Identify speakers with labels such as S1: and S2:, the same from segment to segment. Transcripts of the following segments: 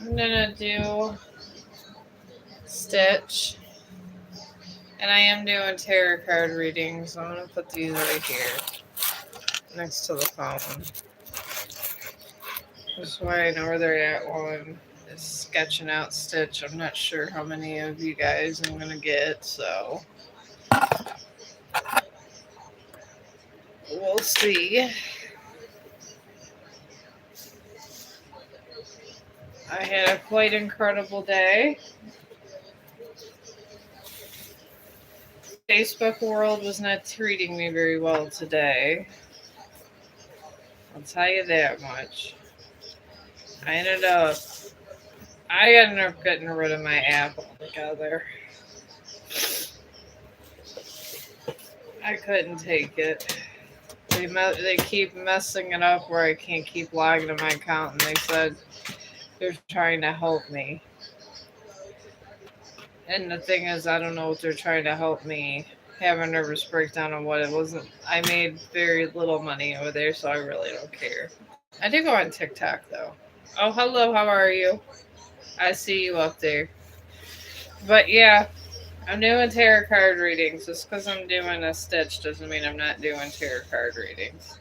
S1: I'm gonna do Stitch, and I am doing tarot card readings. So I'm gonna put these right here next to the phone. This way I know where they're at while I'm sketching out Stitch. I'm not sure how many of you guys I'm gonna get, so we'll see. I had a quite incredible day. Facebook world was not treating me very well today. I'll tell you that much. I ended up I ended up getting rid of my app altogether. I couldn't take it. They keep messing it up where I can't keep logging to my account, and they said they're trying to help me. And the thing is, I don't know what they're trying to help me have a nervous breakdown on what it wasn't. I made very little money over there, so I really don't care. I do go on TikTok though. Oh, hello, how are you? I see you up there. But yeah, I'm doing tarot card readings. Just because I'm doing a stitch doesn't mean I'm not doing tarot card readings.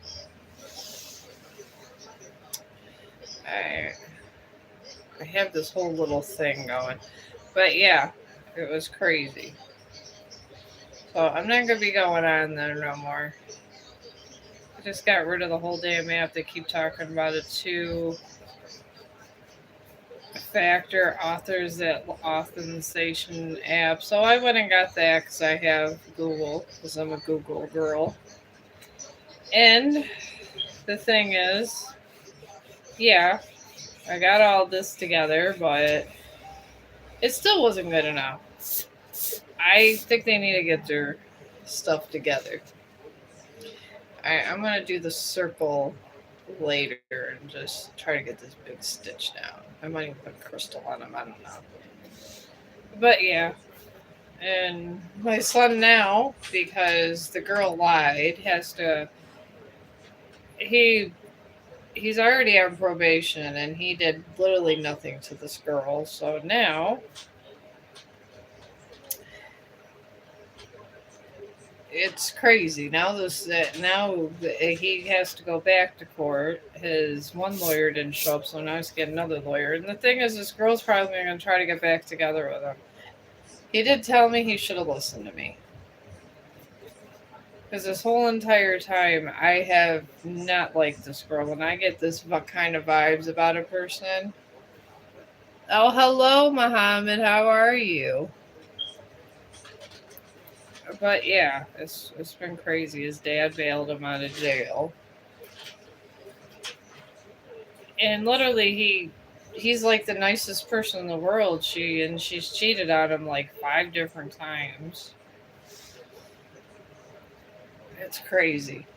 S1: I I have this whole little thing going. But yeah, it was crazy. So I'm not gonna be going on there no more. I just got rid of the whole damn app. They keep talking about a two-factor authorization app. So I went and got that because I have Google, because I'm a Google girl. And the thing is, yeah, I got all this together, but it still wasn't good enough. I think they need to get their stuff together. I'm gonna do the circle later and just try to get this big stitch down. I might even put crystal on them. I don't know. But yeah, and my son now, because the girl lied, has to. He he's already on probation, and he did literally nothing to this girl. So now it's crazy. Now he has to go back to court. His one lawyer didn't show up, so now he's getting another lawyer. And the thing is, this girl's probably going to try to get back together with him. He did tell me he should have listened to me. Because this whole entire time, I have not liked this girl. When I get this kind of vibes about a person, oh, hello, Muhammad. How are you? But yeah, it's been crazy. His dad bailed him out of jail, and literally he's like the nicest person in the world. She's cheated on him like 5 different times. It's crazy.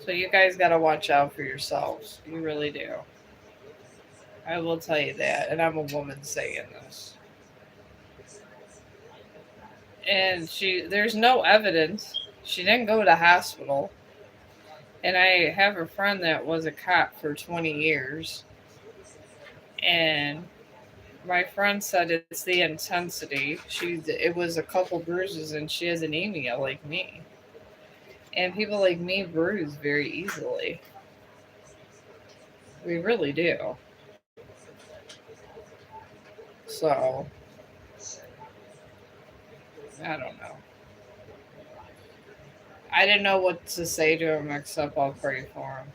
S1: So you guys got to watch out for yourselves. You really do. I will tell you that, and I'm a woman saying this. And there's no evidence. She didn't go to hospital. And I have a friend that was a cop for 20 years, and my friend said it's the intensity. It was a couple bruises, and she has anemia like me. And people like me bruise very easily. We really do. So I don't know. I didn't know what to say to him except I'll pray for him.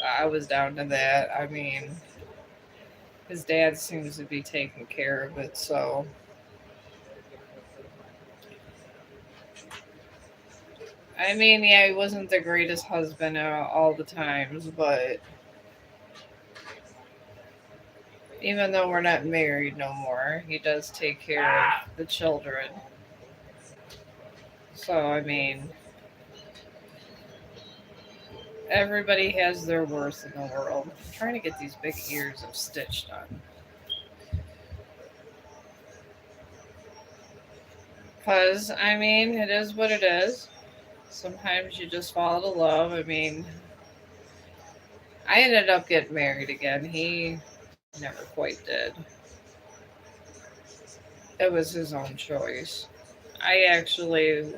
S1: I was down to that. I mean, his dad seems to be taking care of it, so I mean, yeah, he wasn't the greatest husband all the times, but even though we're not married no more, he does take care of the children. So, I mean, everybody has their worth in the world. I'm trying to get these big ears of Stitch done. Because, I mean, it is what it is. Sometimes you just fall to love. I mean, I ended up getting married again. Never quite did. It was his own choice. I actually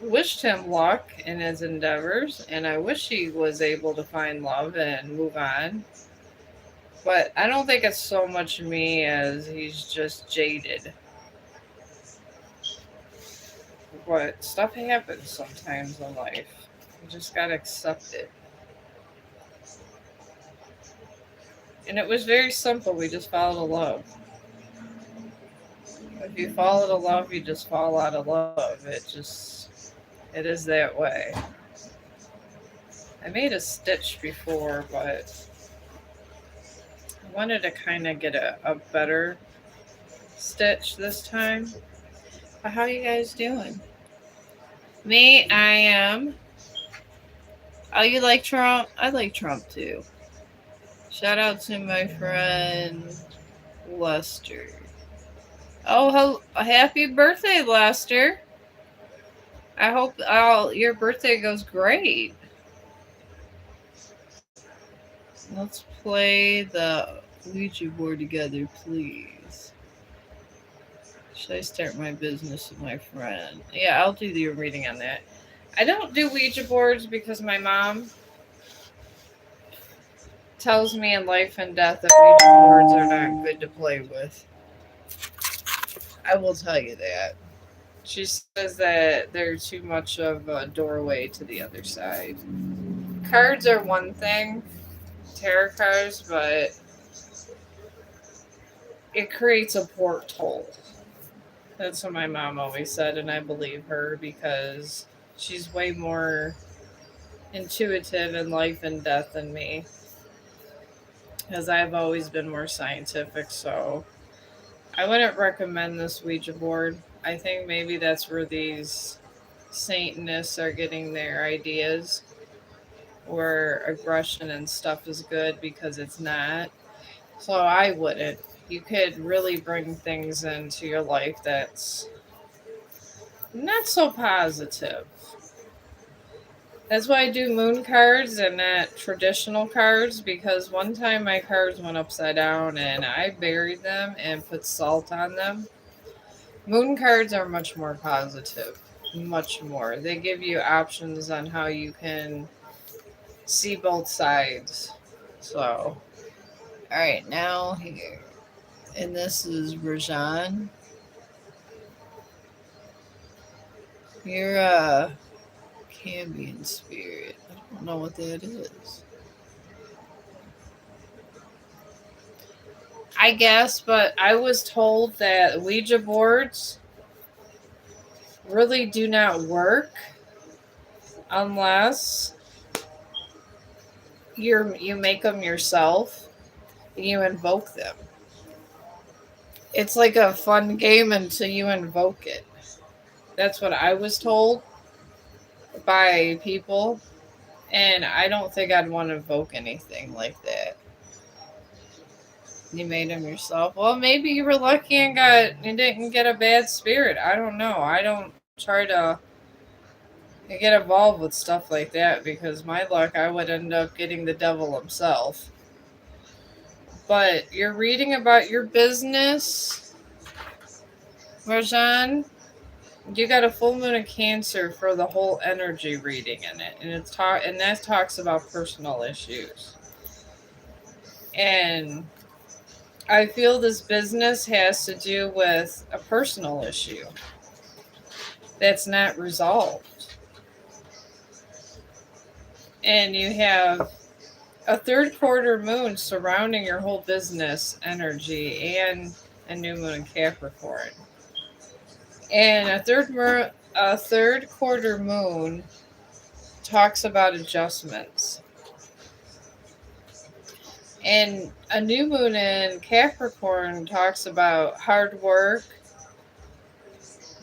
S1: wished him luck in his endeavors, and I wish he was able to find love and move on. But I don't think it's so much me as he's just jaded. But stuff happens sometimes in life. You just gotta accept it. And it was very simple. We just followed a love. If you fall out of love, you just fall out of love. It is that way. I made a stitch before, but I wanted to kind of get a better stitch this time. But how you guys doing? Me, I am. Oh, you like Trump? I like Trump too. Shout out to my friend Lester. Oh, happy birthday, Lester. I hope your birthday goes great. Let's play the Ouija board together, please. Should I start my business with my friend? Yeah, I'll do the reading on that. I don't do Ouija boards because my mom tells me in life and death that Ouija boards are not good to play with. I will tell you that. She says that they're too much of a doorway to the other side. Cards are one thing, tarot cards, but it creates a porthole. That's what my mom always said, and I believe her because she's way more intuitive in life and death than me. As I've always been more scientific, so I wouldn't recommend this Ouija board. I think maybe that's where these Satanists are getting their ideas, where aggression and stuff is good because it's not. So I wouldn't. You could really bring things into your life that's not so positive. That's why I do moon cards and not traditional cards because one time my cards went upside down and I buried them and put salt on them. Moon cards are much more positive. Much more. They give you options on how you can see both sides. So, alright, now here. And this is Rajan. You're a Cambion spirit. I don't know what that is. I guess, but I was told that Ouija boards really do not work unless you make them yourself and you invoke them. It's like a fun game until you invoke it. That's what I was told by people, and I don't think I'd want to invoke anything like that. You made them yourself. Well, maybe you were lucky and didn't get a bad spirit. I don't know. I don't try to get involved with stuff like that because my luck, I would end up getting the devil himself. But you're reading about your business, Rajan. You got a full moon of Cancer for the whole energy reading in it, and and that talks about personal issues. And I feel this business has to do with a personal issue that's not resolved. And you have a third quarter moon surrounding your whole business energy and a new moon in Capricorn. And a third quarter moon talks about adjustments. And a new moon in Capricorn talks about hard work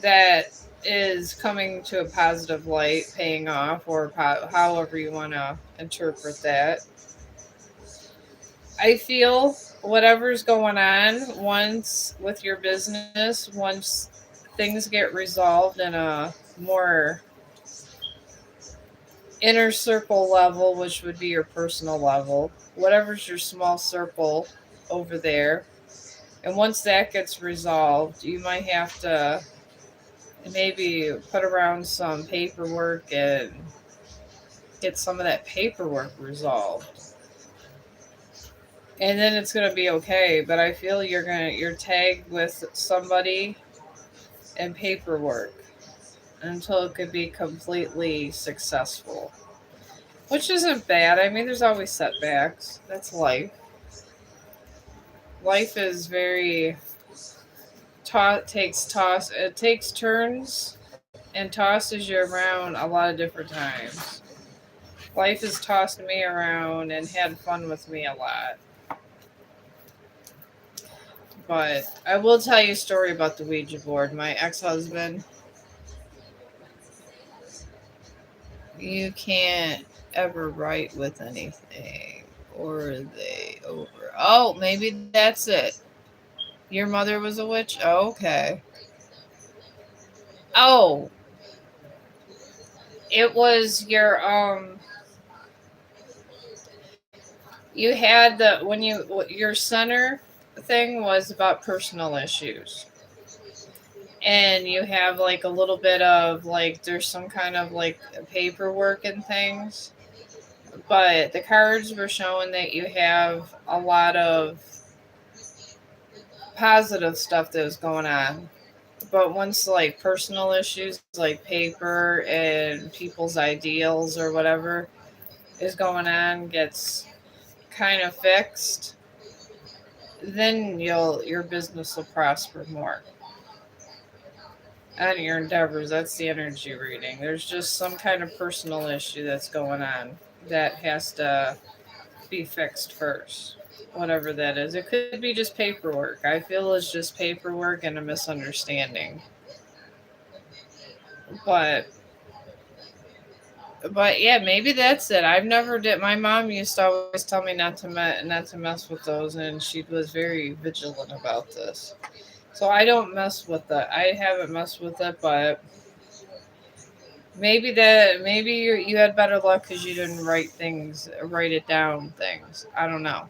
S1: that is coming to a positive light, paying off, or however you want to interpret that. I feel whatever's going on, once with your business, once things get resolved in a more inner circle level, which would be your personal level, whatever's your small circle over there. And once that gets resolved, you might have to maybe put around some paperwork and get some of that paperwork resolved. And then it's gonna be okay. But I feel you're tagged with somebody and paperwork until it could be completely successful. Which isn't bad. I mean, there's always setbacks. That's life. Life is very it takes turns and tosses you around a lot of different times. Life has tossed me around and had fun with me a lot. But I will tell you a story about the Ouija board. My ex-husband, you can't ever write with anything, or they over. Oh, maybe that's it. Your mother was a witch? Oh, okay. Oh, it was you had the when your center thing was about personal issues. And you have like a little bit of like there's some kind of like paperwork and things, but the cards were showing that you have a lot of positive stuff that was going on. But once like personal issues like paper and people's ideals or whatever is going on gets kind of fixed, then your business will prosper more. On your endeavors, that's the energy reading. There's just some kind of personal issue that's going on that has to be fixed first. Whatever that is. It could be just paperwork. I feel it's just paperwork and a misunderstanding. But yeah, maybe that's it. I've never did. My mom used to always tell me not to mess with those, and she was very vigilant about this. So I don't mess with it. I haven't messed with it, but maybe you had better luck because you didn't write it down things. I don't know,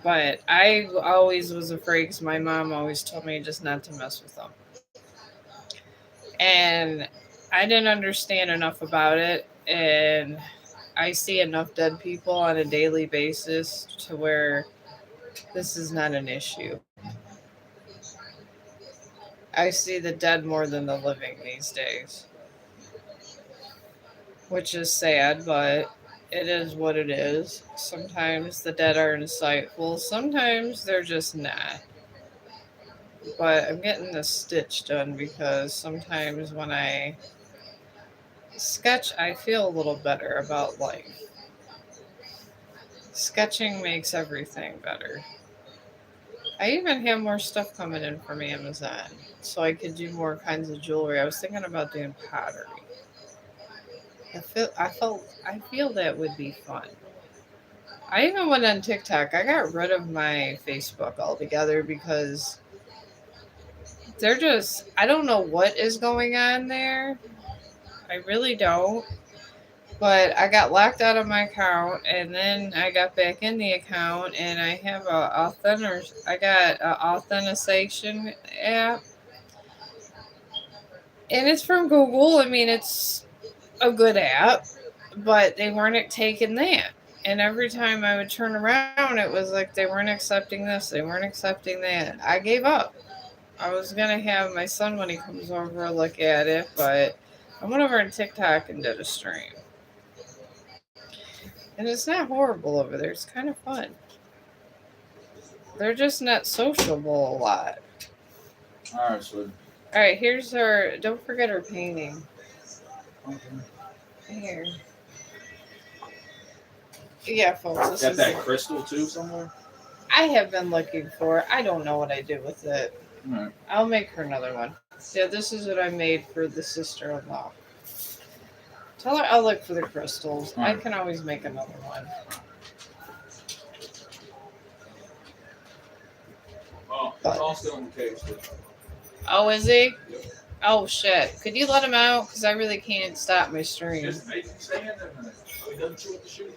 S1: but I always was afraid because my mom always told me just not to mess with them, and I didn't understand enough about it, and I see enough dead people on a daily basis to where this is not an issue. I see the dead more than the living these days, which is sad, but it is what it is. Sometimes the dead are insightful, sometimes they're just not. But I'm getting this stitch done because sometimes when I sketch, I feel a little better about life. Sketching makes everything better. I even have more stuff coming in from Amazon, so I could do more kinds of jewelry. I was thinking about doing pottery. I feel that would be fun. I even went on TikTok. I got rid of my Facebook altogether because I don't know what is going on there. I really don't. But I got locked out of my account and then I got back in the account and I got an authentication app and it's from Google. I mean, it's a good app, but they weren't taking that. And every time I would turn around, it was like they weren't accepting this, they weren't accepting that. I gave up. I was gonna have my son when he comes over look at it, but I went over on TikTok and did a stream. And it's not horrible over there. It's kind of fun. They're just not sociable a lot.
S2: All right, so
S1: All right, here's her. Don't forget her painting.
S2: okay.
S1: Here. Yeah, folks. This
S2: Got
S1: is
S2: that crystal too somewhere.
S1: I have been looking for it. I don't know what I did with it.
S2: All right.
S1: I'll make her another one. Yeah, this is what I made for the sister-in-law. Tell her I'll look for the crystals. I can always make another one.
S2: Oh, Paul's still in the cage.
S1: Oh, is he? Oh, shit. Could you let him out? Because I really can't stop my stream.
S2: Just make him stand there a minute. He doesn't chew with the shoes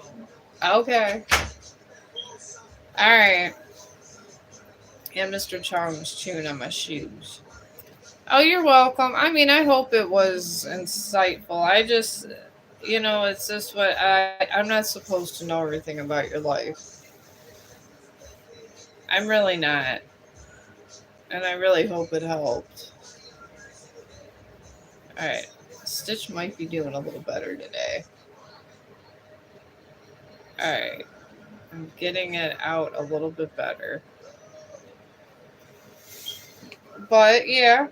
S2: on.
S1: Okay. All right. And Mr. Chong was chewing on my shoes. Oh, you're welcome. I mean, I hope it was insightful. I just, it's just I'm not supposed to know everything about your life. I'm really not. And I really hope it helped. All right. Stitch might be doing a little better today. All right. I'm getting it out a little bit better. But yeah,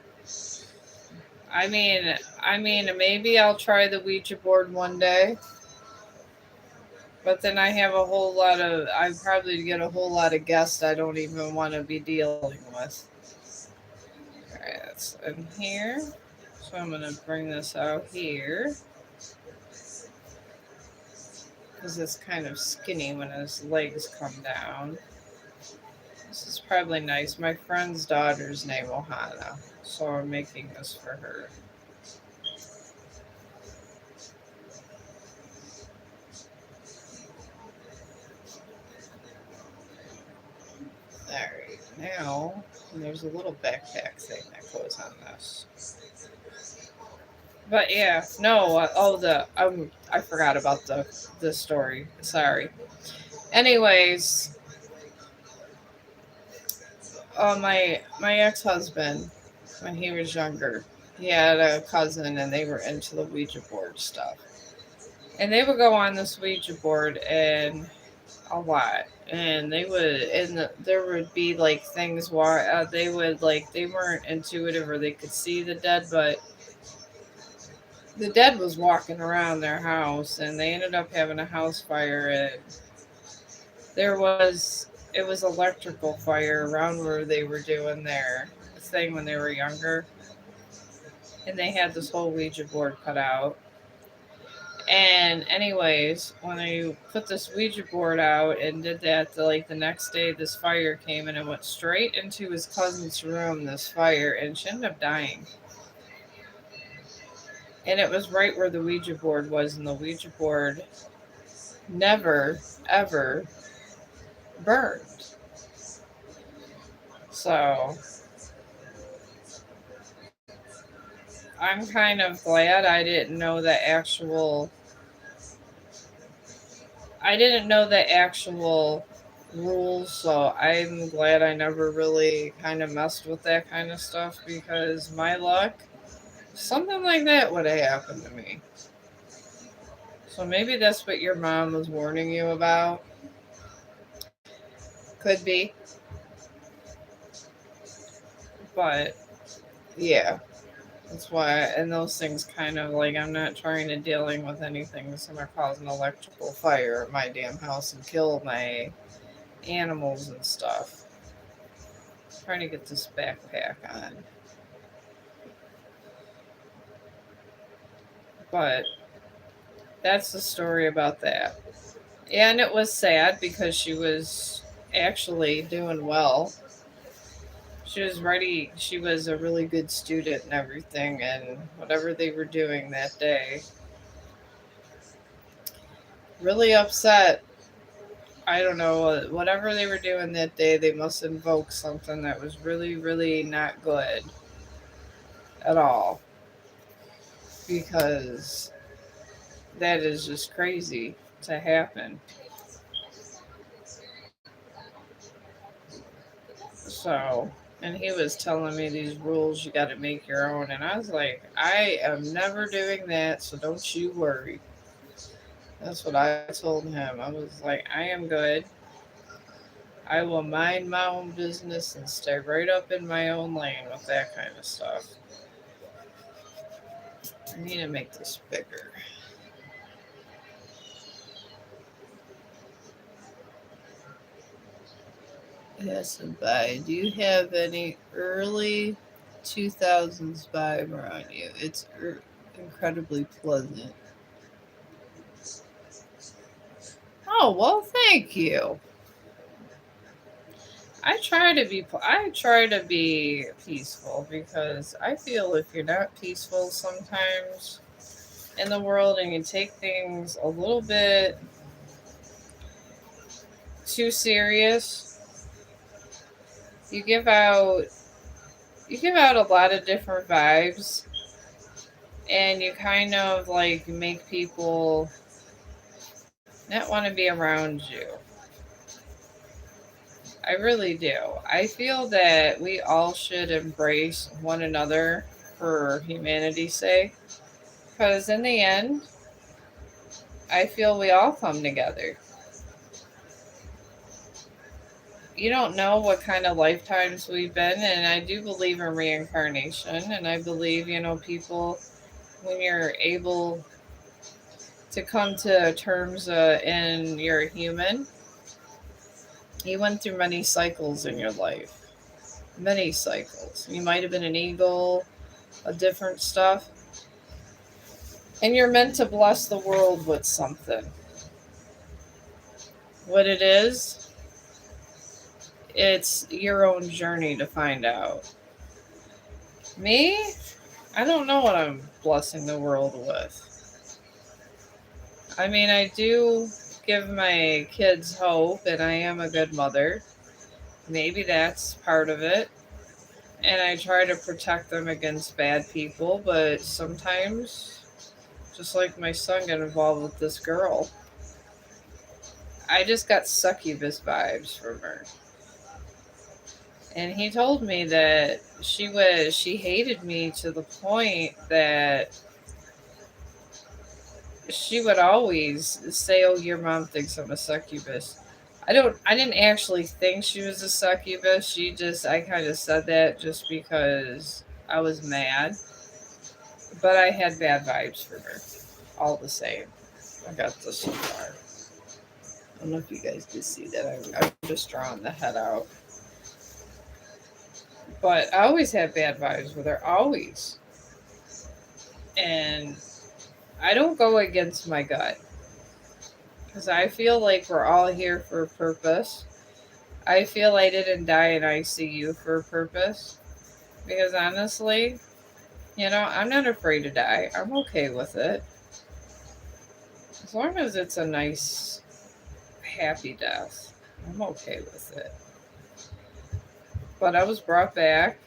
S1: I mean, maybe I'll try the Ouija board one day. But then I have a whole lot of, I probably get a whole lot of guests I don't even want to be dealing with. All right, that's in here. So I'm gonna bring this out here because it's kind of skinny when his legs come down. This is probably nice. My friend's daughter's name Ohana, so I'm making this for her. Alright, now there's a little backpack thing that goes on this. But yeah, no, I forgot about the story. Sorry. Anyways, my ex husband, when he was younger, he had a cousin and they were into the Ouija board stuff. And they would go on this Ouija board and a lot. And there would be like things where they would like they weren't intuitive or they could see the dead, but the dead was walking around their house, and they ended up having a house fire. And there was it was electrical fire around where they were doing their thing when they were younger, and they had this whole Ouija board cut out. And anyways, when I put this Ouija board out and did that, the next day, this fire came and it went straight into his cousin's room. This fire, and she ended up dying. And it was right where the Ouija board was, and the Ouija board never ever burned. So I'm kind of glad I didn't know the actual rules, so I'm glad I never really kind of messed with that kind of stuff because my luck, something like that would have happened to me. So maybe that's what your mom was warning you about. Could be, but yeah, that's why. And those things kind of like I'm not trying to dealing with anything that's gonna cause an electrical fire at my damn house and kill my animals and stuff. Trying to get this backpack on. But that's the story about that. Yeah, and it was sad because she was actually doing well. She was ready. She was a really good student and everything, and whatever they were doing that day really upset. I don't know, whatever they were doing that day, they must invoke something that was really, really not good at all because that is just crazy to happen. So, and he was telling me these rules you got to make your own, and I was like, I am never doing that, so don't you worry. That's what I told him. I was like, I am good. I will mind my own business and stay right up in my own lane with that kind of stuff. I need to make this bigger. Yes, and bye. Do you have any early 2000s vibe around you? It's incredibly pleasant. Oh, well, thank you. I try to be peaceful because I feel if you're not peaceful sometimes in the world and you take things a little bit too serious. You give out you give out a lot of different vibes, and you kind of like make people not want to be around you. I really do. I feel that we all should embrace one another for humanity's sake, because in the end, I feel we all come together. You don't know what kind of lifetimes we've been, and I do believe in reincarnation, and I believe, people, when you're able to come to terms in you're a human, you went through many cycles in your life. Many cycles. You might have been an eagle, a different stuff, and you're meant to bless the world with something. What it is, it's your own journey to find out. Me, I don't know what I'm blessing the world with. I mean, I do give my kids hope, and I am a good mother. Maybe that's part of it. And I try to protect them against bad people, but sometimes, just like my son got involved with this girl, I just got succubus vibes from her. And he told me that she hated me to the point that she would always say, "Oh, your mom thinks I'm a succubus." I didn't actually think she was a succubus. I kind of said that just because I was mad, but I had bad vibes for her all the same. I got this so far. I don't know if you guys can see that. I'm just drawing the head out. But I always had bad vibes with her, always. And I don't go against my gut because I feel like we're all here for a purpose. I feel I didn't die in ICU for a purpose because honestly, I'm not afraid to die. I'm okay with it. As long as it's a nice, happy death, I'm okay with it. But I was brought back.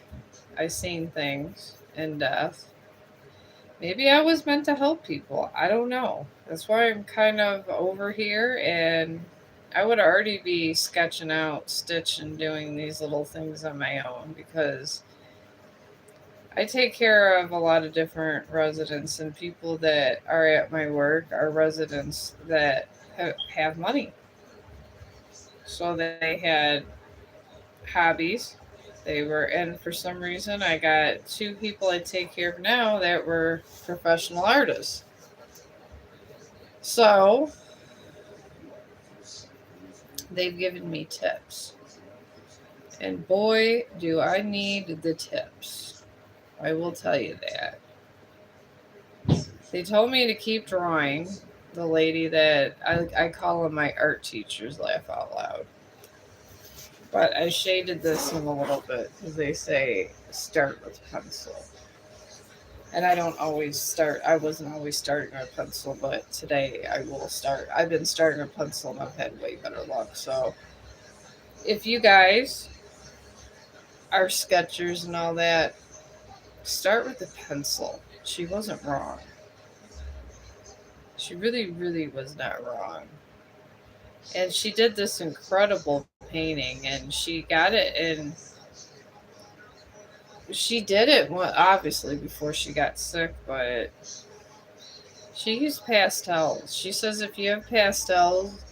S1: I seen things in death. Maybe I was meant to help people. I don't know. That's why I'm kind of over here, and I would already be sketching out Stitch and doing these little things on my own because I take care of a lot of different residents, and people that are at my work are residents that have money. So they had hobbies. And for some reason, I got two people I take care of now that were professional artists. So they've given me tips. And boy, do I need the tips. I will tell you that. They told me to keep drawing. The lady that I call them my art teachers, laugh out loud. But I shaded this in a little bit because they say start with pencil. And I wasn't always starting with pencil, but today I will start. I've been starting with pencil and I've had way better luck. So if you guys are sketchers and all that, start with the pencil. She wasn't wrong. She really, really was not wrong. And she did this incredible painting, and she got it in. She did it obviously before she got sick, but she used pastels. She says if you have pastels,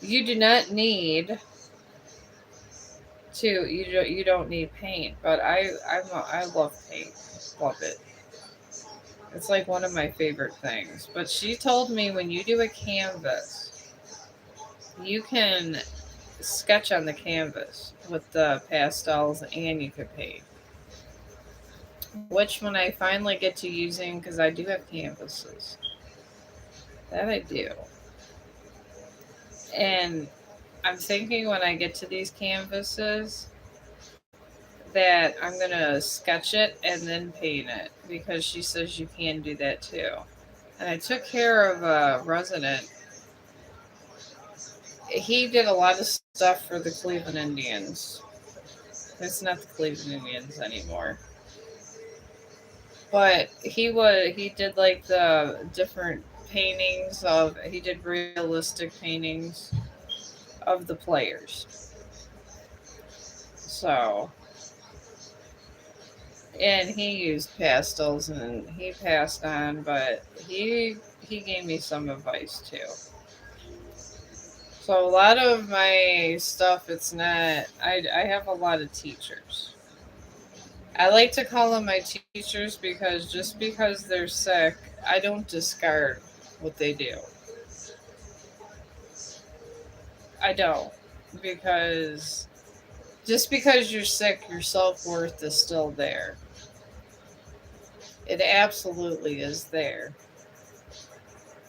S1: you do not need you don't need paint. But I love paint, love it. It's like one of my favorite things. But she told me when you do a canvas, you can sketch on the canvas with the pastels and you can paint. Which when I finally get to using, because I do have canvases, that I do. And I'm thinking when I get to these canvases that I'm gonna sketch it and then paint it because she says you can do that too. And I took care of a resident. he did a lot of stuff for the Cleveland Indians. It's not the Cleveland Indians anymore. But he did like the different paintings of he did realistic paintings of the players. So and he used pastels and he passed on, but he gave me some advice too. So a lot of my stuff, it's not. I have a lot of teachers. I like to call them my teachers because just because they're sick, I don't discard what they do. I don't, because just because you're sick, your self worth is still there. It absolutely is there.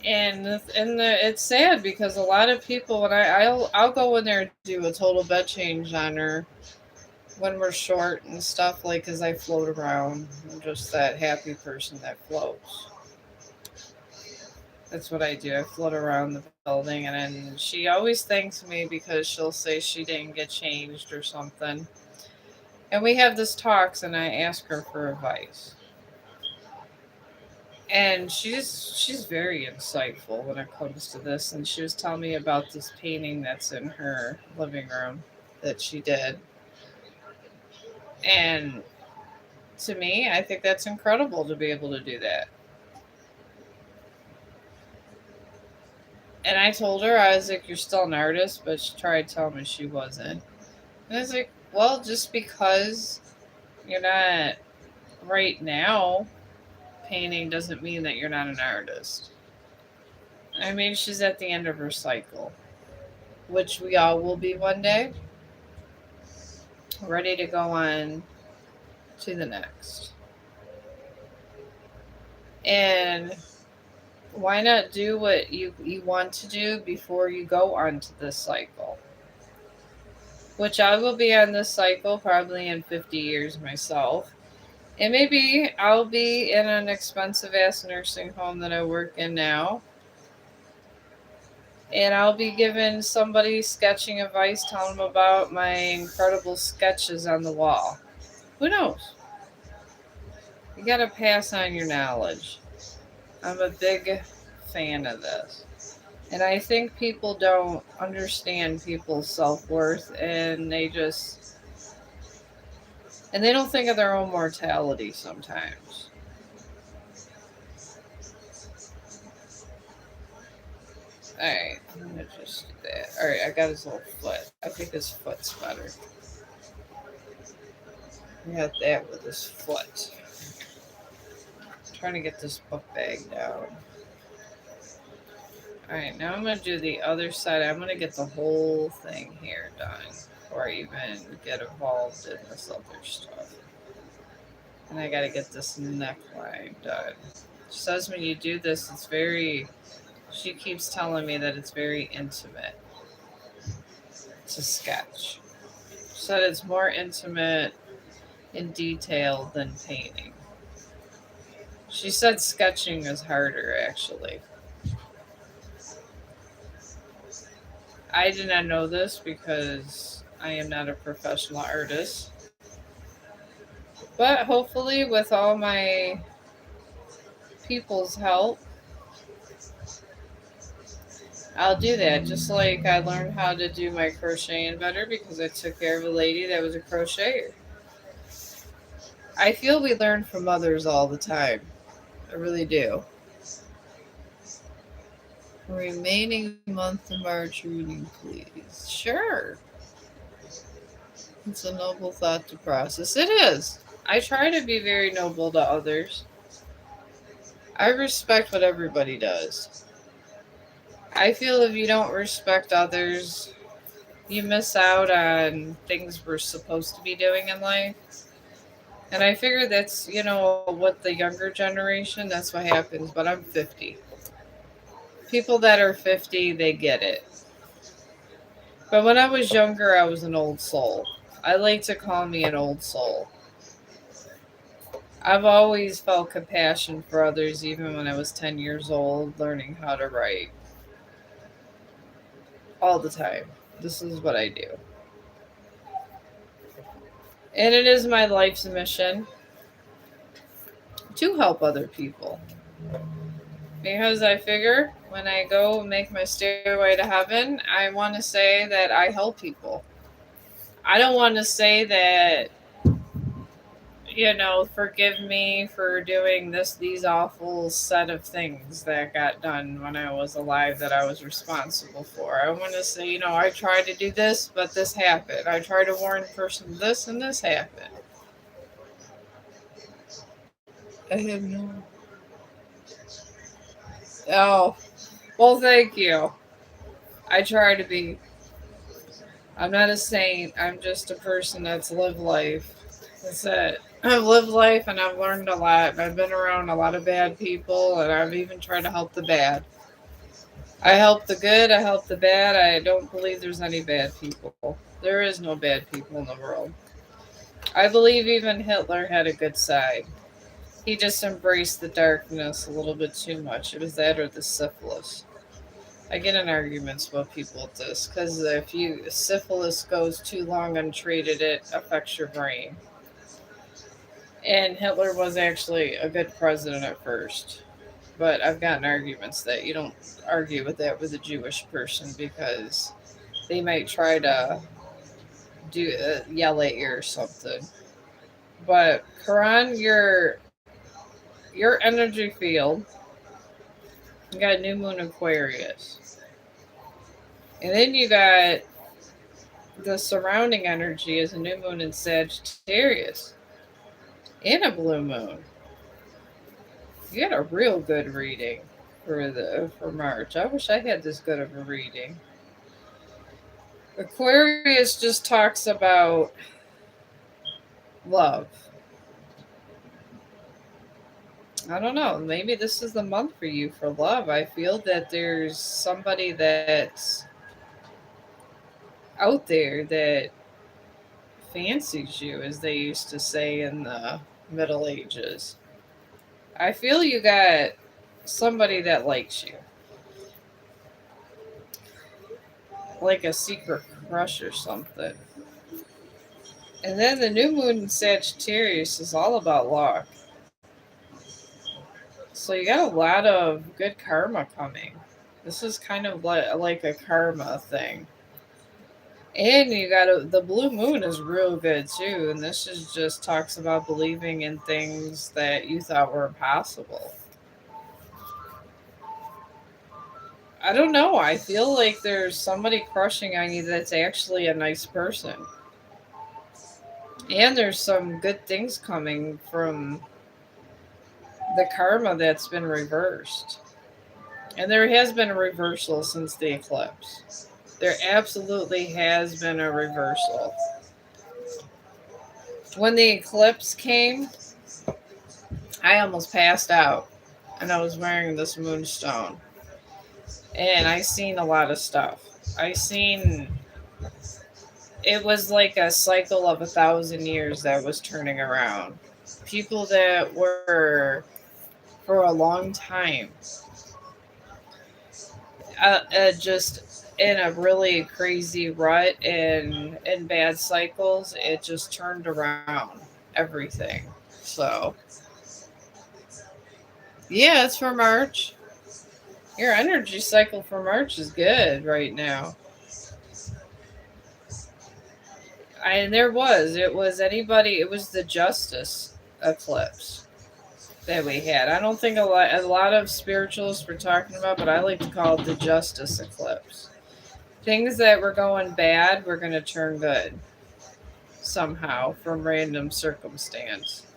S1: It's sad because a lot of people when I'll go in there and do a total bed change on her when we're short and stuff like because I float around. I'm just that happy person that floats. That's what I do. I float around the building, and then she always thanks me because she'll say she didn't get changed or something. And we have this talks, and I ask her for advice. And she's very insightful when it comes to this. And she was telling me about this painting that's in her living room that she did. And to me, I think that's incredible to be able to do that. And I told her, I was like, "You're still an artist," but she tried telling me she wasn't. And I was like, "Well, just because you're not right now painting doesn't mean that you're not an artist." I mean, she's at the end of her cycle, which we all will be one day, ready to go on to the next. And why not do what you want to do before you go onto this cycle? Which I will be on this cycle probably in 50 years myself. And maybe I'll be in an expensive ass nursing home that I work in now. And I'll be giving somebody sketching advice, telling them about my incredible sketches on the wall. Who knows? You gotta pass on your knowledge. I'm a big fan of this. And I think people don't understand people's self worth and they don't think of their own mortality sometimes. Alright, I'm gonna just do that. Alright, I got his little foot. I think his foot's better. We got that with his foot. I'm trying to get this book bag down. Alright, now I'm gonna do the other side. I'm gonna get the whole thing here done before I even get involved in this other stuff. And I gotta get this neckline done. She says when you do this, it's very. She keeps telling me that it's very intimate to sketch. She said it's more intimate and detailed than painting. She said sketching is harder, actually. I did not know this because I am not a professional artist. But hopefully, with all my people's help, I'll do that. Just like I learned how to do my crocheting better because I took care of a lady that was a crocheter. I feel we learn from others all the time. I really do. Remaining month of March reading, please. Sure. It's a noble thought to process. It is. I try to be very noble to others. I respect what everybody does. I feel if you don't respect others, you miss out on things we're supposed to be doing in life. And I figure that's, what the younger generation, that's what happens. But I'm 50. People that are 50, they get it. But when I was younger, I was an old soul. I like to call me an old soul. I've always felt compassion for others, even when I was 10 years old, learning how to write. all the time. This is what I do. And it is my life's mission to help other people. Because I figure when I go make my stairway to heaven, I want to say that I help people. I don't want to say that, forgive me for doing these awful set of things that got done when I was alive that I was responsible for. I want to say, I tried to do this, but this happened. I tried to warn the person this and this happened. I have no. Oh, well, thank you. I try to be. I'm not a saint. I'm just a person that's lived life. That's it. I've lived life and I've learned a lot. I've been around a lot of bad people and I've even tried to help the bad. I help the good, I help the bad. I don't believe there's any bad people. There is no bad people in the world. I believe even Hitler had a good side. He just embraced the darkness a little bit too much. It was that or the syphilis. I get in arguments about people with this because if syphilis goes too long untreated, it affects your brain. And Hitler was actually a good president at first. But I've gotten arguments that you don't argue with that with a Jewish person because they might try to do yell at you or something. But Quran, your energy field, you got new moon Aquarius, and then you got the surrounding energy is a new moon in Sagittarius and a blue moon. You got a real good reading for March. I wish I had this good of a reading. Aquarius just talks about love. I don't know. Maybe this is the month for you for love. I feel that there's somebody that's out there that fancies you, as they used to say in the Middle Ages. I feel you got somebody that likes you, like a secret crush or something. And then the new moon in Sagittarius is all about luck. So you got a lot of good karma coming. This is kind of like a karma thing. And you got the blue moon is real good too. And this is just talks about believing in things that you thought were impossible. I don't know. I feel like there's somebody crushing on you that's actually a nice person. And there's some good things coming from the karma that's been reversed. And there has been a reversal since the eclipse. There absolutely has been a reversal. When the eclipse came, I almost passed out. And I was wearing this moonstone. And I seen a lot of stuff. I seen it was like a cycle of 1,000 years that was turning around. People that were for a long time just in a really crazy rut and in bad cycles, it just turned around everything. So yeah, it's for March. Your energy cycle for March is good right now. And it was the justice eclipse that we had. I don't think a lot of spiritualists were talking about, but I like to call it the justice eclipse. Things that were going bad were going to turn good somehow from random circumstance.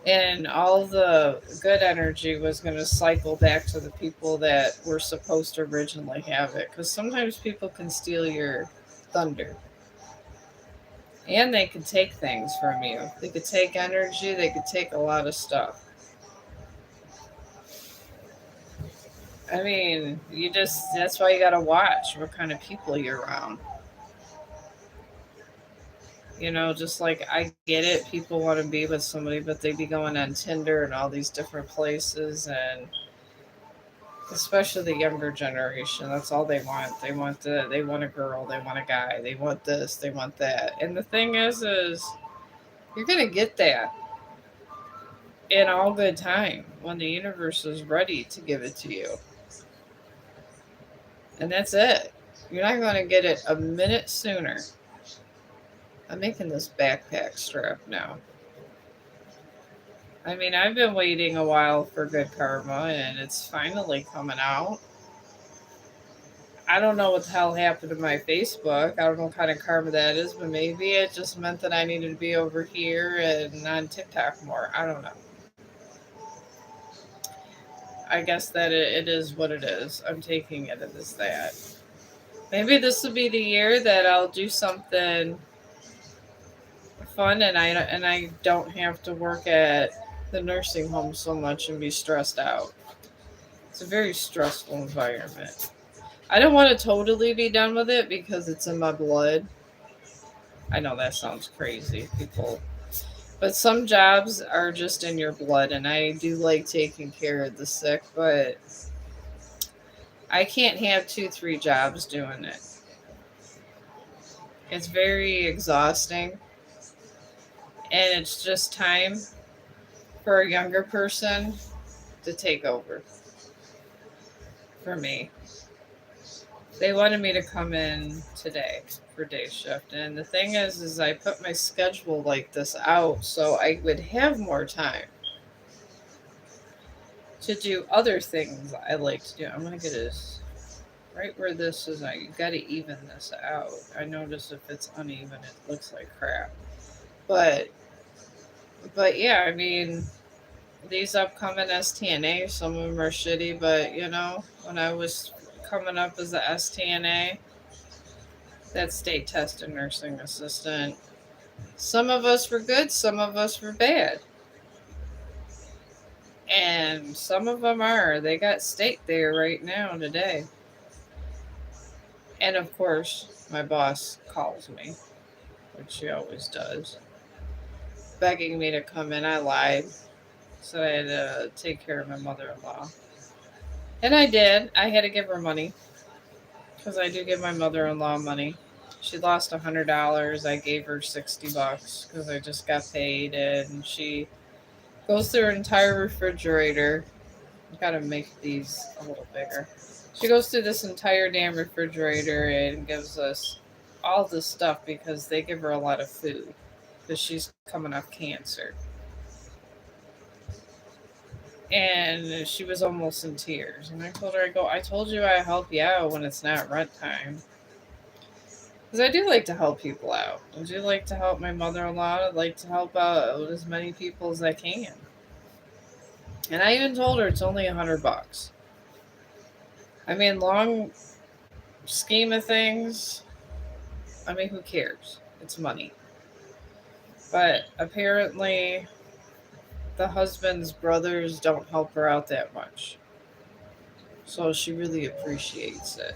S1: And all the good energy was going to cycle back to the people that were supposed to originally have it. Because sometimes people can steal your thunder. And they could take things from you. They could take energy, they could take a lot of stuff. I mean, that's why you gotta watch what kind of people you're around. Just like I get it, people want to be with somebody, but they be going on Tinder and all these different places, and especially the younger generation. That's all they want. They want a girl, they want a guy, they want this, they want that. And the thing is you're gonna get that in all good time when the universe is ready to give it to you. And that's it. You're not gonna get it a minute sooner. I'm making this backpack strap now. I mean, I've been waiting a while for good karma and it's finally coming out. I don't know what the hell happened to my Facebook. I don't know what kind of karma that is, but maybe it just meant that I needed to be over here and on TikTok more. I don't know. I guess that it is what it is. I'm taking it as that. Maybe this will be the year that I'll do something fun and I don't have to work at the nursing home so much and be stressed out. It's a very stressful environment. I don't want to totally be done with it because it's in my blood. I know that sounds crazy, people. But some jobs are just in your blood, and I do like taking care of the sick, but I can't have two, three jobs doing it. It's very exhausting, and it's just time for a younger person to take over for me. They wanted me to come in today for day shift, and the thing is I put my schedule like this out so I would have more time to do other things I like to do. I'm gonna get this right where this is. You gotta even this out. I notice if it's uneven, it looks like crap. But yeah, I mean these upcoming STNA, some of them are shitty, but when I was coming up as a STNA, that state tested nursing assistant, some of us were good, some of us were bad. And some of them are. They got state there right now today. And of course, my boss calls me, which she always does, begging me to come in. I lied. So I had to take care of my mother in law. And I did. I had to give her money because I do give my mother in law money. She lost $100. I gave her $60 because I just got paid. And she goes through her entire refrigerator. I've got to make these a little bigger. She goes through this entire damn refrigerator and gives us all this stuff because they give her a lot of food because she's coming off cancer. And she was almost in tears. And I told her, I told you I help you out when it's not rent time. Because I do like to help people out. I do like to help my mother in law. I'd like to help out as many people as I can. And I even told her it's only $100. I mean, long scheme of things, I mean, who cares? It's money. But apparently, the husband's brothers don't help her out that much. So she really appreciates it.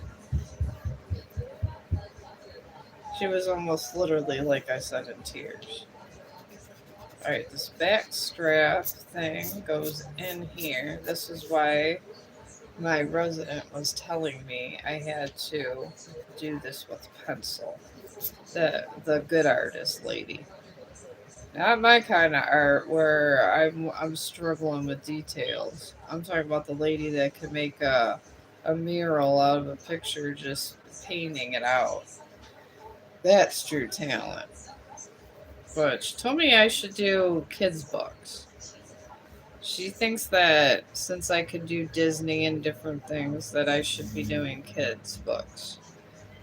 S1: She was almost literally, like I said, in tears. Alright, this back strap thing goes in here. This is why my resident was telling me I had to do this with pencil. The good artist lady. Not my kind of art where I'm struggling with details. I'm talking about the lady that could make a mural out of a picture just painting it out. That's true talent. But she told me I should do kids' books. She thinks that since I could do Disney and different things, that I should be doing kids' books.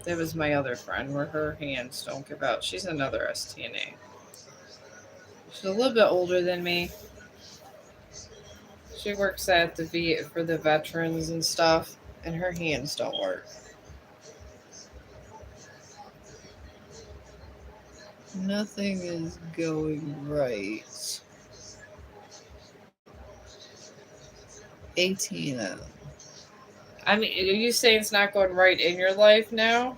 S1: That was my other friend, where her hands don't give out. She's another STNA. She's a little bit older than me. She works at the for the veterans and stuff, and her hands don't work. Nothing is going right. 18. I mean, are you saying it's not going right in your life now?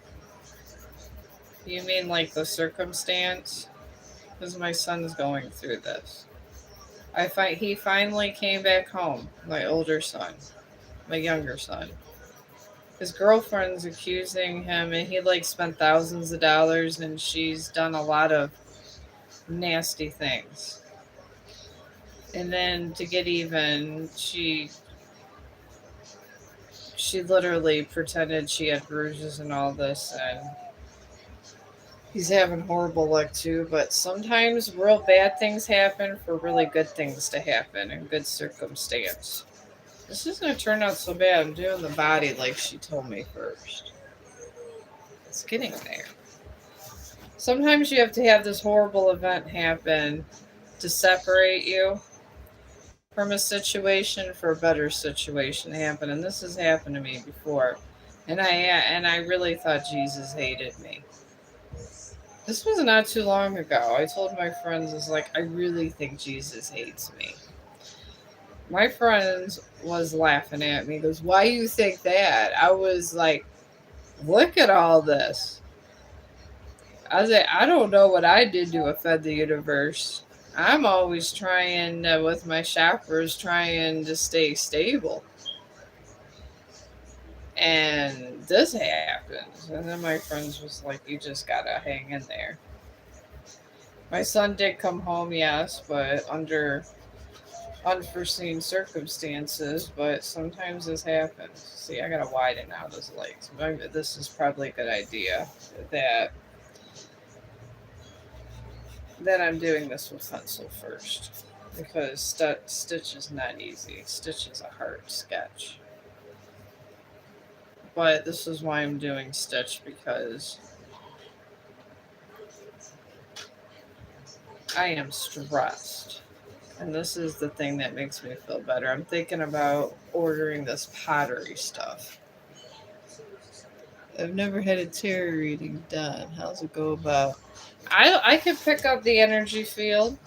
S1: You mean like the circumstance? Because my son's going through this. He finally came back home, my older son. my younger son. His girlfriend's accusing him, and he like spent thousands of dollars, and she's done a lot of nasty things. And then to get even, she literally pretended she had bruises and all this, and he's having horrible luck too. But sometimes real bad things happen for really good things to happen in good circumstance. This is gonna turn out so bad. I'm doing the body like she told me first. It's getting there. Sometimes you have to have this horrible event happen to separate you from a situation for a better situation to happen. And this has happened to me before. And I really thought Jesus hated me. This was not too long ago. I told my friends, "It's like I really think Jesus hates me." My friend was laughing at me. He goes, "Why do you think that?" I was like, "Look at all this." I was like, "I don't know what I did to offend the universe. I'm always trying with my chakras, trying to stay stable." And this happens. And then my friends was like, "You just gotta hang in there." My son did come home, yes, but under unforeseen circumstances. But sometimes this happens. See, I gotta widen out his legs. This is probably a good idea that I'm doing this with pencil first, because Stitch is not easy. Stitch is a hard sketch. But this is why I'm doing Stitch, because I am stressed. And this is the thing that makes me feel better. I'm thinking about ordering this pottery stuff. I've never had a tarot reading done. How's it go about? I can pick up the energy field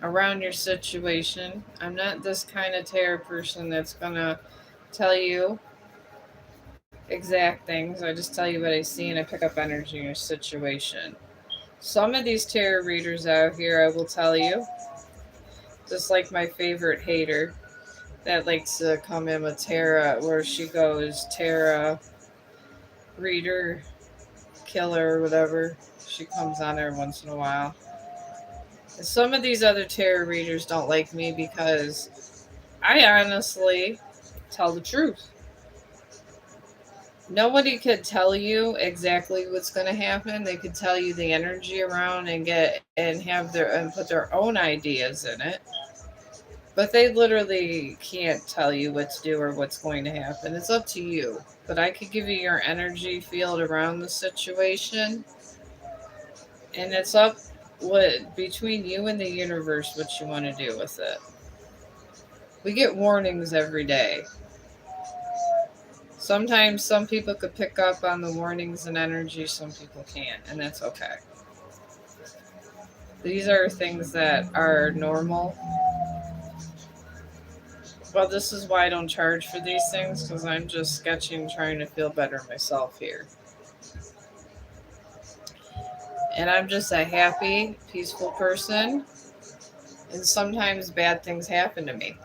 S1: around your situation. I'm not this kind of tarot person that's gonna tell you exact things. I just tell you what I see, and I pick up energy in your situation. Some of these tarot readers out here, I will tell you, just like my favorite hater that likes to come in with Tara, where she goes, Tara, reader, killer, whatever. She comes on there once in a while. And some of these other tarot readers don't like me because I honestly tell the truth. Nobody could tell you exactly what's going to happen. They could tell you the energy around and put their own ideas in it. But they literally can't tell you what to do or what's going to happen. It's up to you. But I could give you your energy field around the situation, and it's up what between you and the universe what you want to do with it. We get warnings every day. Sometimes some people could pick up on the warnings and energy, some people can't, and that's okay. These are things that are normal. Well, this is why I don't charge for these things, because I'm just sketching, trying to feel better myself here. And I'm just a happy, peaceful person, and sometimes bad things happen to me.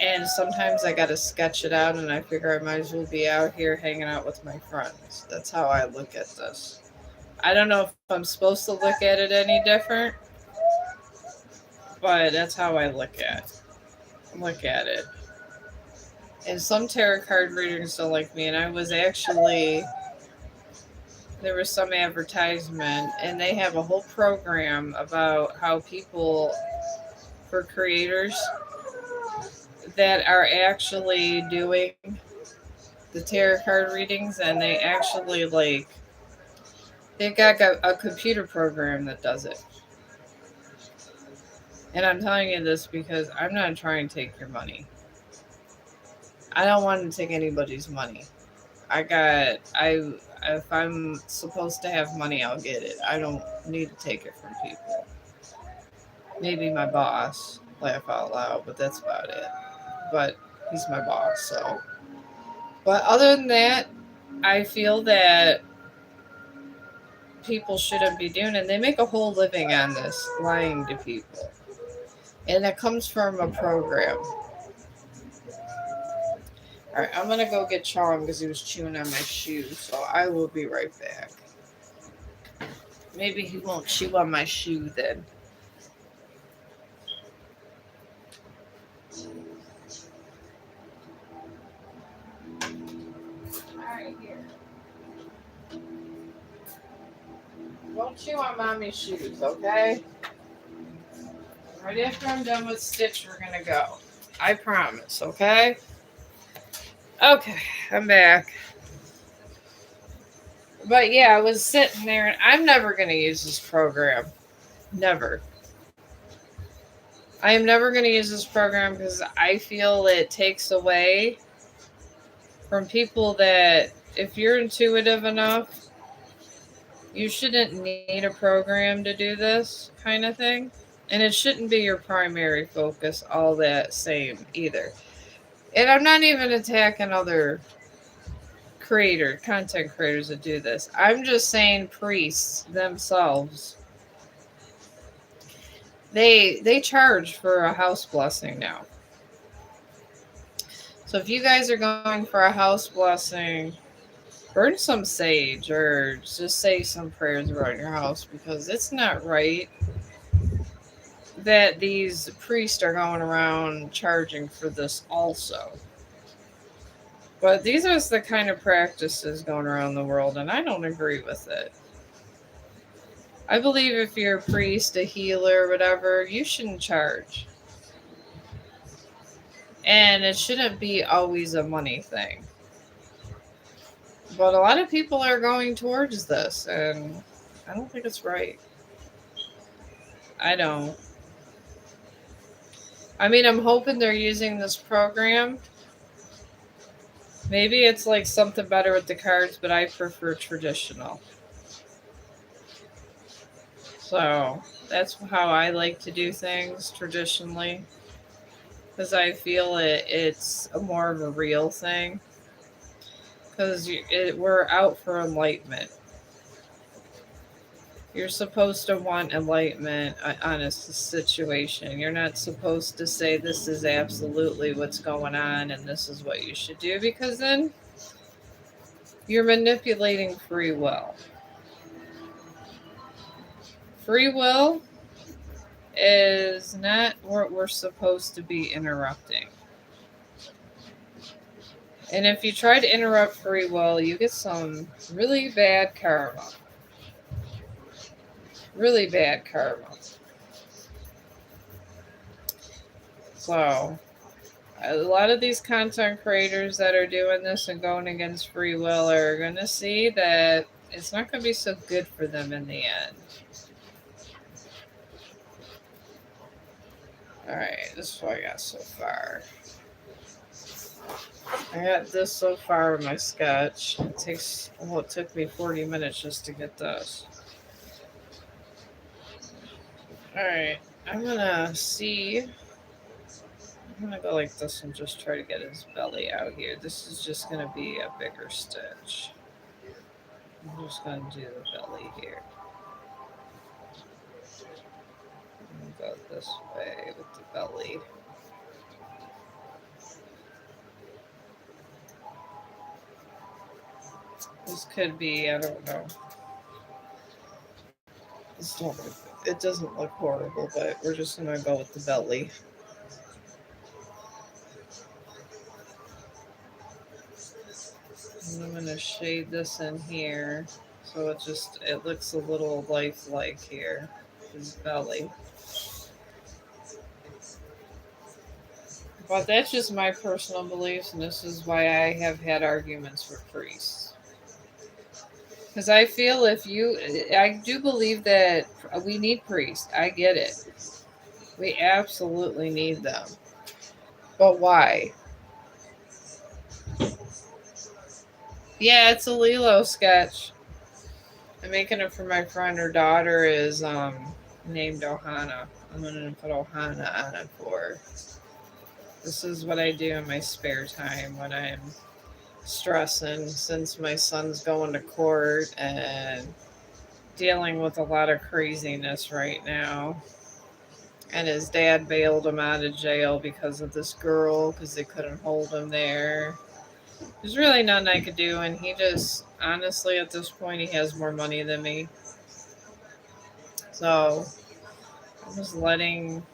S1: And sometimes I got to sketch it out, and I figure I might as well be out here hanging out with my friends. That's how I look at this. I don't know if I'm supposed to look at it any different, but that's how I look at it. And some tarot card readers don't like me, and I was actually there was some advertisement, and they have a whole program about how people for creators that are actually doing the tarot card readings, and they actually they've got a computer program that does it. And I'm telling you this because I'm not trying to take your money. I don't want to take anybody's money. I if I'm supposed to have money, I'll get it. I don't need to take it from people. Maybe my boss, laugh out loud, but that's about it. But he's my boss, so. But other than that, I feel that people shouldn't be doing it. They make a whole living on this, lying to people. And it comes from a program. Alright, I'm gonna go get Chong because he was chewing on my shoe, so I will be right back. Maybe he won't chew on my shoe then. Alright, here. Don't chew on mommy's shoes, okay? Right after I'm done with Stitch, we're gonna go. I promise, okay? Okay, I'm back. But yeah, I was sitting there and I'm never gonna use this program. Never. I am never gonna use this program because I feel it takes away from people that if you're intuitive enough, you shouldn't need a program to do this kind of thing. And it shouldn't be your primary focus all that same either. And I'm not even attacking other content creators that do this. I'm just saying priests themselves. They charge for a house blessing now. So if you guys are going for a house blessing, burn some sage or just say some prayers around your house because it's not right that these priests are going around charging for this also. But these are the kind of practices going around the world, and I don't agree with it. I believe if you're a priest, a healer, whatever, you shouldn't charge. And it shouldn't be always a money thing. But a lot of people are going towards this, and I don't think it's right. I don't. I mean, I'm hoping they're using this program. Maybe it's like something better with the cards, but I prefer traditional. So that's how I like to do things traditionally. Because I feel it's more of a real thing. Because we're out for enlightenment. You're supposed to want enlightenment on a situation. You're not supposed to say this is absolutely what's going on and this is what you should do because then you're manipulating free will. Free will is not what we're supposed to be interrupting. And if you try to interrupt free will, you get some really bad karma. Really bad karma. So, a lot of these content creators that are doing this and going against free will are going to see that it's not going to be so good for them in the end. Alright, this is what I got so far. I got this so far with my sketch. It took me 40 minutes just to get this. Alright, I'm gonna go like this and just try to get his belly out here. This is just gonna be a bigger stitch. I'm just gonna do the belly here. Go this way with the belly. This could be, I don't know. It doesn't look horrible, but we're just gonna go with the belly. And I'm gonna shade this in here so it looks a little lifelike here. His belly. But that's just my personal beliefs, and this is why I have had arguments with priests. Because I feel I do believe that we need priests. I get it. We absolutely need them. But why? Yeah, it's a Lilo sketch. I'm making it for my friend. Her daughter is named Ohana. I'm gonna put Ohana on it for her. This is what I do in my spare time when I'm stressing since my son's going to court and dealing with a lot of craziness right now. And his dad bailed him out of jail because of this girl, because they couldn't hold him there. There's really nothing I could do, and he just, honestly, at this point, he has more money than me. So I'm just letting.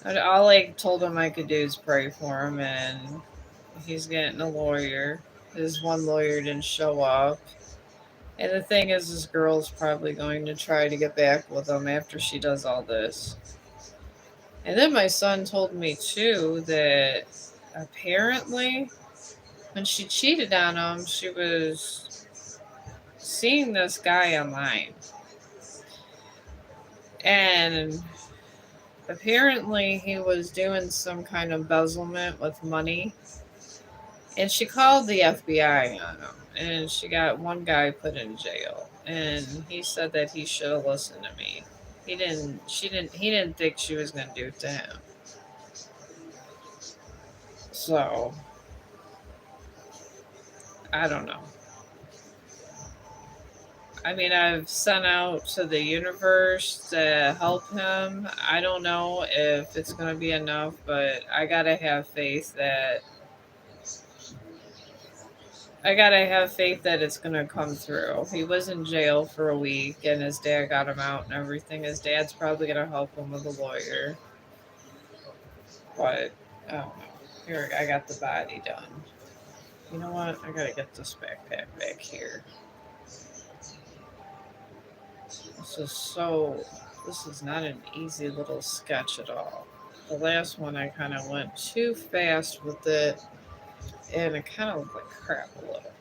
S1: All I told him I could do is pray for him, and he's getting a lawyer. His one lawyer didn't show up. And the thing is, this girl's probably going to try to get back with him after she does all this. And then my son told me, too, that apparently when she cheated on him, she was seeing this guy online. And apparently he was doing some kind of embezzlement with money. And she called the FBI on him. And she got one guy put in jail. And he said that he should have listened to me. He didn't think she was going to do it to him. So, I don't know. I mean, I've sent out to the universe to help him. I don't know if it's going to be enough, but I got to have faith that it's going to come through. He was in jail for a week and his dad got him out and everything. His dad's probably going to help him with a lawyer. But I don't know. Here, I got the body done. You know what? I got to get this backpack back here. This is not an easy little sketch at all. The last one I kind of went too fast with it and it kind of looked like crap a little.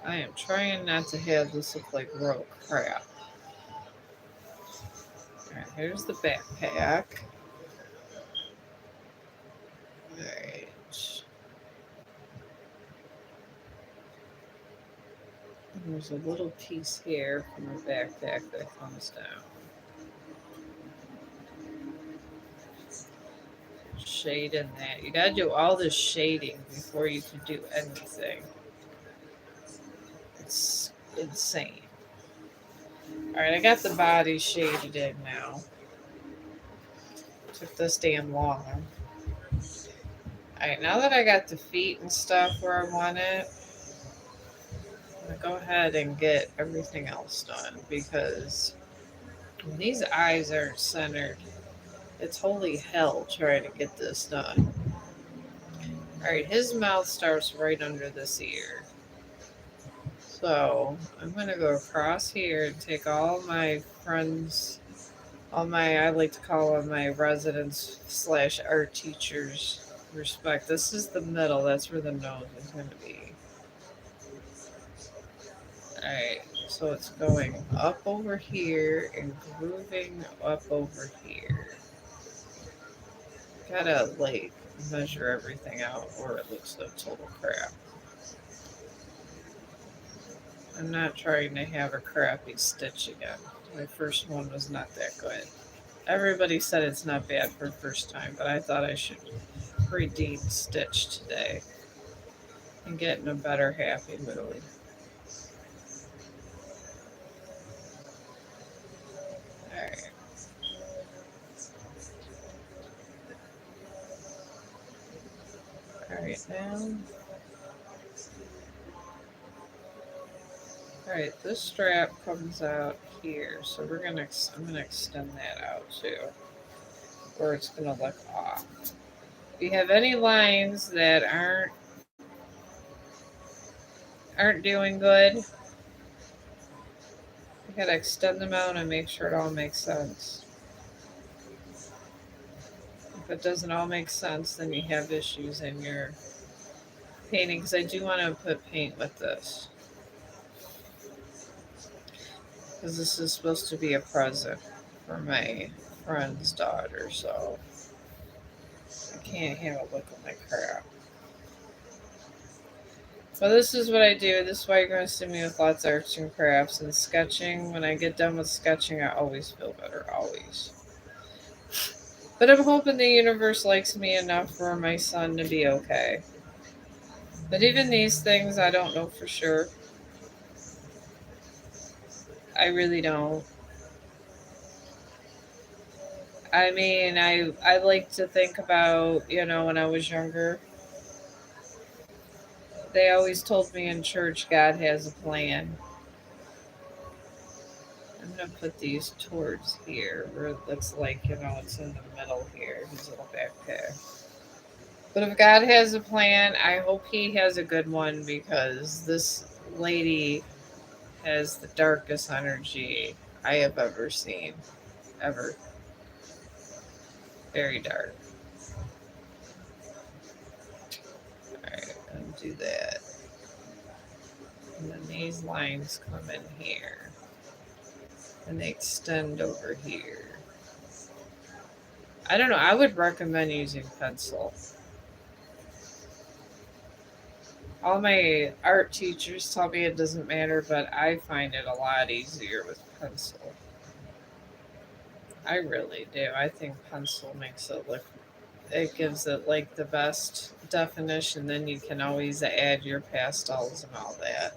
S1: I am trying not to have this look like real crap. Alright, here's the backpack. Alright. There's a little piece here from the backpack that comes down. Shade in that. You gotta do all this shading before you can do anything. It's insane. Alright, I got the body shaded in now. Took this damn long. Alright, now that I got the feet and stuff where I want it, I'm gonna go ahead and get everything else done because when these eyes aren't centered, it's holy hell trying to get this done. Alright, his mouth starts right under this ear. So I'm going to go across here and take all my friends, I like to call them my residents / art teachers respect. This is the middle. That's where the nose is going to be. Alright, so it's going up over here and grooving up over here. Gotta measure everything out or it looks like total crap. I'm not trying to have a crappy stitch again. My first one was not that good. Everybody said it's not bad for first time, but I thought I should redeem stitch today and get in a better happy mood. Alright. Alright, now. Alright, this strap comes out here, so I'm gonna extend that out too, or it's gonna look off. If you have any lines that aren't doing good, you gotta extend them out and make sure it all makes sense. If it doesn't all make sense, then you have issues in your painting, because I do want to put paint with this. Because this is supposed to be a present for my friend's daughter, so I can't have it looking like crap. But this is what I do. This is why you're going to see me with lots of arts and crafts and sketching. When I get done with sketching, I always feel better, always. But I'm hoping the universe likes me enough for my son to be okay. But even these things, I don't know for sure. I really don't. I mean, I like to think about, when I was younger, they always told me in church God has a plan. I'm gonna put these towards here, where it looks like, it's in the middle here, his little backpack. But if God has a plan, I hope he has a good one because this lady has the darkest energy I have ever seen. Ever. Very dark. Alright, undo that. And then these lines come in here. And they extend over here. I don't know, I would recommend using pencil. All my art teachers tell me it doesn't matter, but I find it a lot easier with pencil. I really do. I think pencil makes it look, it gives it like the best definition. Then you can always add your pastels and all that.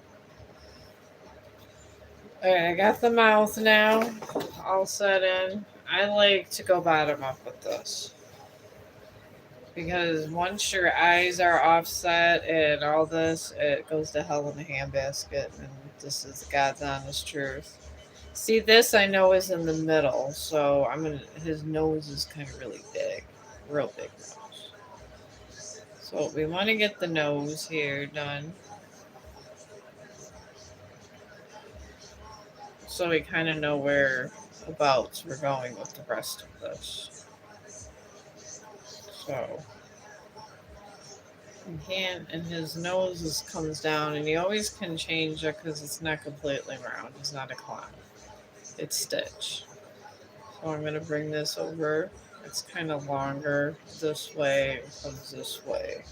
S1: Alright, I got the mouth now all set in. I like to go bottom up with this because once your eyes are offset and all this, it goes to hell in a handbasket. And this is God's honest truth. See, this I know is in the middle, so I'm gonna. His nose is kind of really big, real big nose. So we want to get the nose here done, so we kind of know where abouts we're going with the rest of this. So you can, and his nose comes down, and you always can change it because it's not completely round. It's not a clown. It's Stitch. So I'm gonna bring this over. It's kind of longer this way. It comes this way.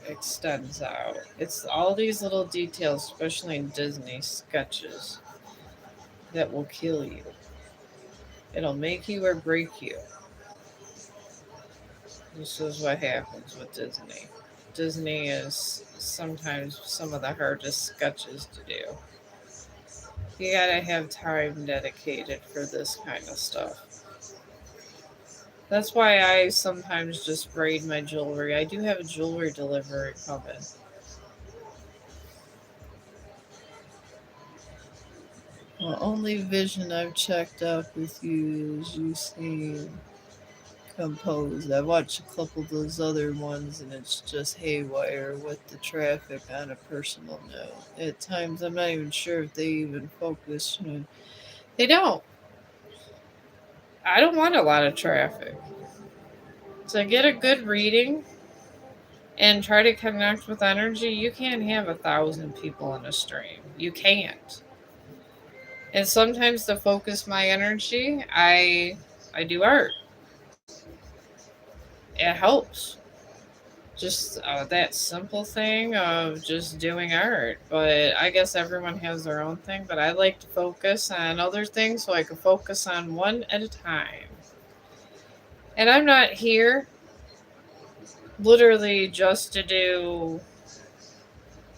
S1: Extends out. It's all these little details, especially in Disney sketches, that will kill you. It'll make you or break you. This is what happens with Disney. Disney is sometimes some of the hardest sketches to do. You gotta have time dedicated for this kind of stuff. That's why I sometimes just braid my jewelry. I do have a jewelry delivery coming. The only vision I've checked out with you is you seem composed. I watched a couple of those other ones and it's just haywire with the traffic on a personal note. At times, I'm not even sure if they even focus. They don't. I don't want a lot of traffic. To get a good reading and try to connect with energy, you can't have 1,000 people in a stream. You can't. And sometimes to focus my energy, I do art. It helps. Just that simple thing of just doing art. But I guess everyone has their own thing. But I like to focus on other things so I can focus on one at a time. And I'm not here literally just to do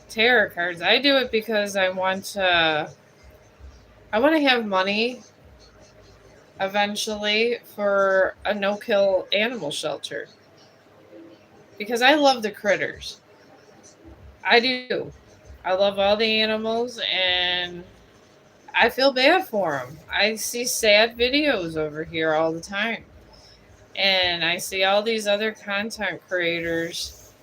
S1: tarot cards. I do it because I want to have money eventually for a no-kill animal shelter because I love the critters. I do. I love all the animals and I feel bad for them. I see sad videos over here all the time. And I see all these other content creators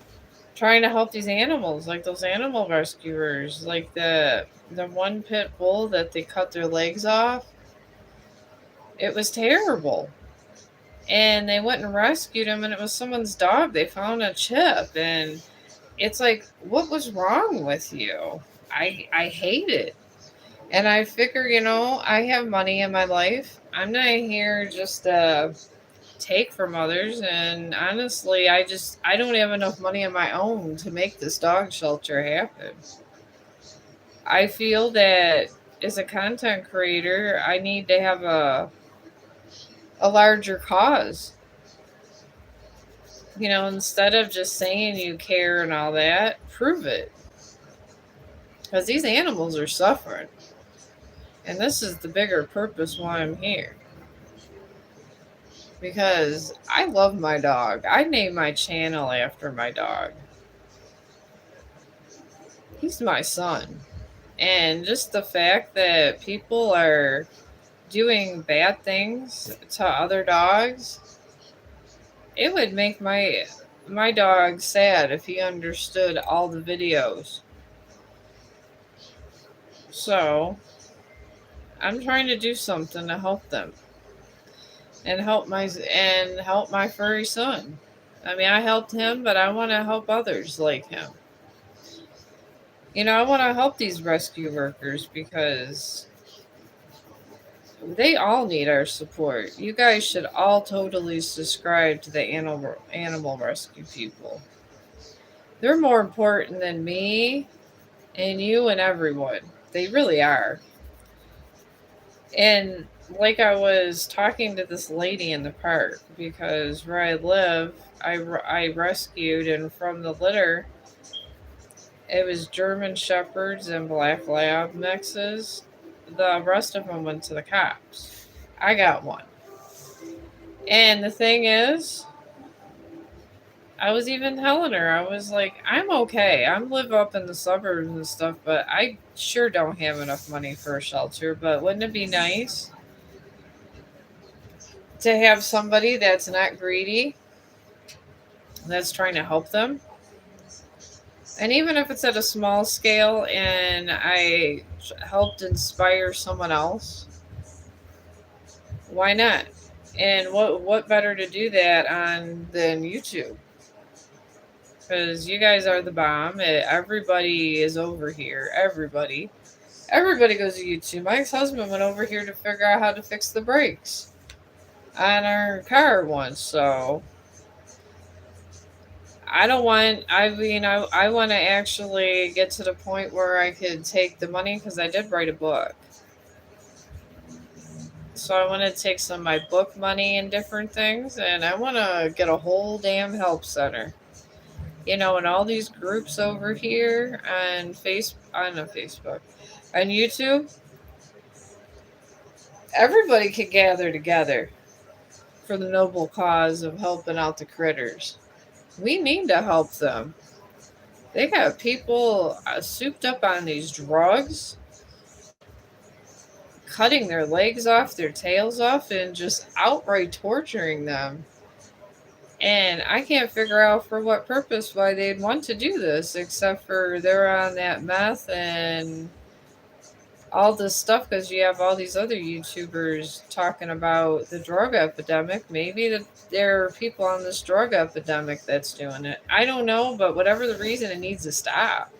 S1: trying to help these animals, like those animal rescuers, like the one pit bull that they cut their legs off. It was terrible. And they went and rescued him and it was someone's dog. They found a chip and it's like, what was wrong with you? I hate it. And I figure, I have money in my life. I'm not here just to take from others. And honestly, I don't have enough money of my own to make this dog shelter happen. I feel that as a content creator, I need to have a larger cause. Instead of just saying you care and all that, prove it. Because these animals are suffering. And this is the bigger purpose why I'm here. Because I love my dog. I named my channel after my dog. He's my son. And just the fact that people are doing bad things to other dogs, it would make my dog sad if he understood all the videos. So, I'm trying to do something to help them and help my furry son. I mean, I helped him, but I want to help others like him. I want to help these rescue workers because they all need our support. You guys should all totally subscribe to the animal rescue people. They're more important than me and you and everyone. They really are. And like I was talking to this lady in the park because where I live, I rescued, and from the litter, it was German Shepherds and Black Lab mixes. The rest of them went to the cops. I got one. And the thing is, I was even telling her, I was like, I'm okay. I live up in the suburbs and stuff, but I sure don't have enough money for a shelter. But wouldn't it be nice to have somebody that's not greedy, that's trying to help them? And even if it's at a small scale and I helped inspire someone else, why not? And what better to do that on than YouTube? Because you guys are the bomb. Everybody is over here. Everybody goes to YouTube. My ex-husband went over here to figure out how to fix the brakes on our car once. So I want to actually get to the point where I could take the money, because I did write a book. So I want to take some of my book money and different things, and I want to get a whole damn help center. And all these groups over here on Facebook, on YouTube, everybody could gather together for the noble cause of helping out the critters. We need to help them. They got people souped up on these drugs, cutting their legs off, their tails off, and just outright torturing them. And I can't figure out for what purpose why they'd want to do this, except for they're on that meth and all this stuff, because you have all these other YouTubers talking about the drug epidemic. Maybe there are people on this drug epidemic that's doing it. I don't know, but whatever the reason, it needs to stop.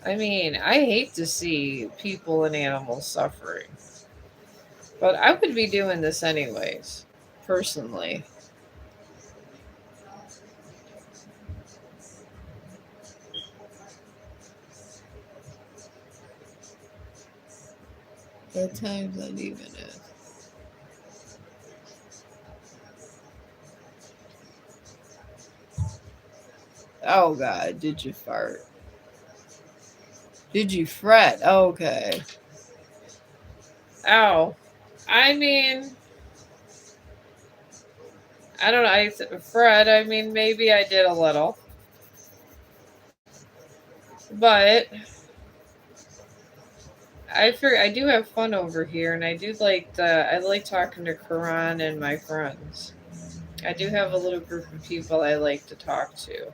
S1: I mean, I hate to see people and animals suffering. But I would be doing this anyways, personally. At times not even it. Oh God, did you fart? Did you fret? Okay. Oh, I mean, I don't know. Fred, I mean, maybe I did a little. But I do have fun over here, and I like talking to Karan and my friends. I do have a little group of people I like to talk to.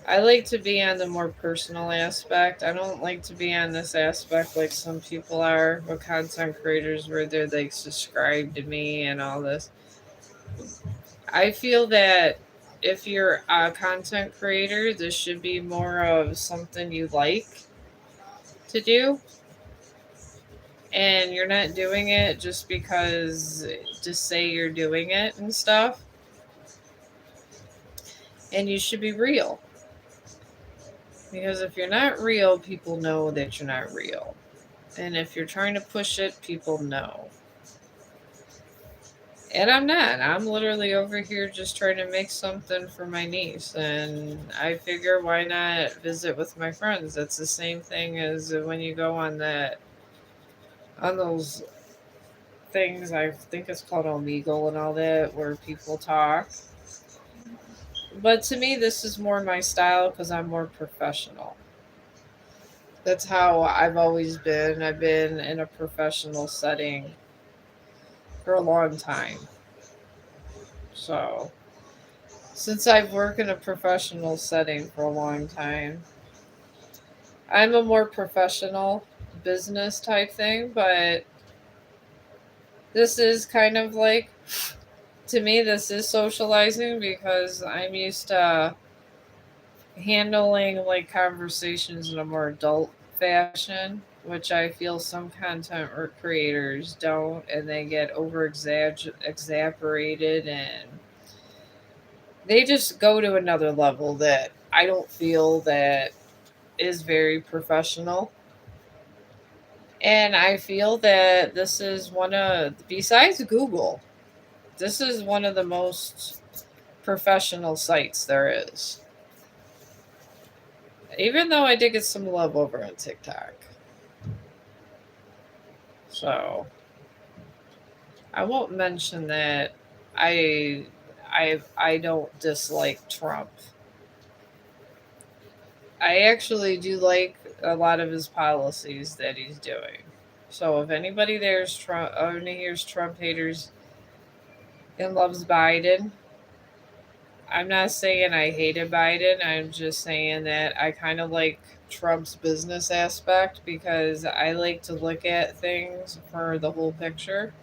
S1: I like to be on the more personal aspect. I don't like to be on this aspect like some people are with content creators where they're like subscribe to me and all this. I feel that if you're a content creator, this should be more of something you like to do, and you're not doing it just because to say you're doing it and stuff. And you should be real. Because if you're not real, people know that you're not real. And if you're trying to push it, people know. And I'm not. I'm literally over here just trying to make something for my niece. And I figure why not visit with my friends? It's the same thing as when you go on those things, I think it's called Omegle and all that, where people talk. But to me, this is more my style because I'm more professional. That's how I've always been. I've been in a professional setting for a long time. So, since I've worked in a professional setting for a long time, I'm a more professional business type thing, but this is kind of like, to me, this is socializing because I'm used to handling like conversations in a more adult fashion, which I feel some content or creators don't, and they get over exaggerated and they just go to another level that I don't feel that is very professional. And I feel that this is one of, besides Google, this is one of the most professional sites there is. Even though I did get some love over on TikTok. So I won't mention that I I don't dislike Trump. I actually do like a lot of his policies that he's doing. So if anybody there's Trump, any here's Trump haters and loves Biden, I'm not saying I hated Biden. I'm just saying that I kind of like Trump's business aspect because I like to look at things for the whole picture.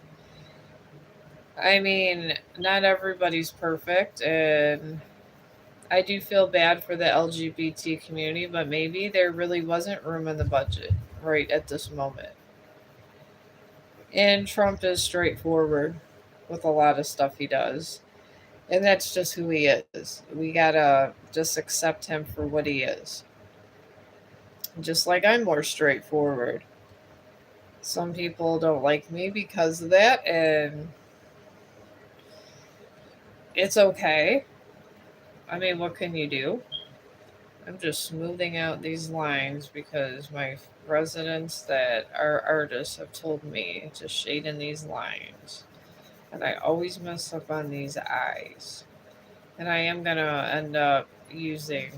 S1: I mean, not everybody's perfect, and I do feel bad for the LGBT community, but maybe there really wasn't room in the budget right at this moment. And Trump is straightforward with a lot of stuff he does. And that's just who he is. We gotta just accept him for what he is. Just like I'm more straightforward. Some people don't like me because of that, and it's okay. I mean, what can you do? I'm just smoothing out these lines because my residents that are artists have told me to shade in these lines. And I always mess up on these eyes. And I am going to end up using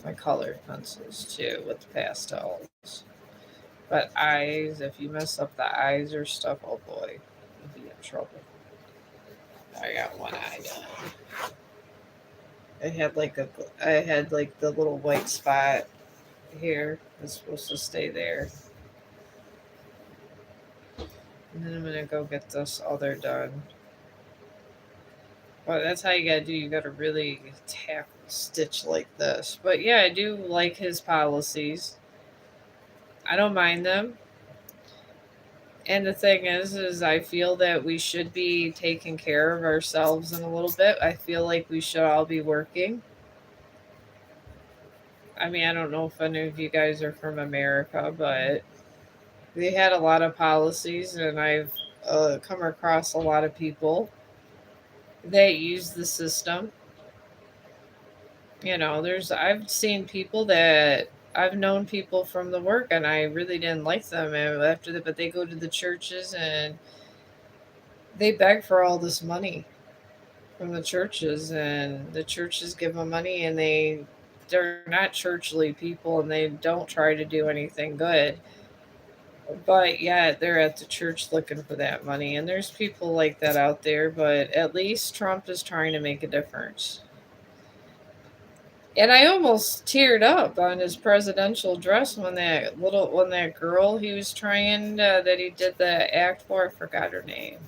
S1: my colored pencils too with pastels. But eyes, if you mess up the eyes or stuff, oh boy, you'll be in trouble. I got one eye done. I had like the little white spot here. It's supposed to stay there. And then I'm gonna go get this other done. But that's how you gotta do. You gotta really tap stitch like this. But yeah, I do like his policies. I don't mind them. And the thing is I feel that we should be taking care of ourselves in a little bit. I feel like we should all be working. I mean, I don't know if any of you guys are from America, but they had a lot of policies, and I've come across a lot of people that use the system. I've seen people that I've known people from the work, and I really didn't like them and after that, but they go to the churches and they beg for all this money from the churches, and the churches give them money, and they're not churchly people, and they don't try to do anything good. But yeah, they're at the church looking for that money, and there's people like that out there. But at least Trump is trying to make a difference. And I almost teared up on his presidential dress when that girl he was trying that he did the act for. I forgot her name.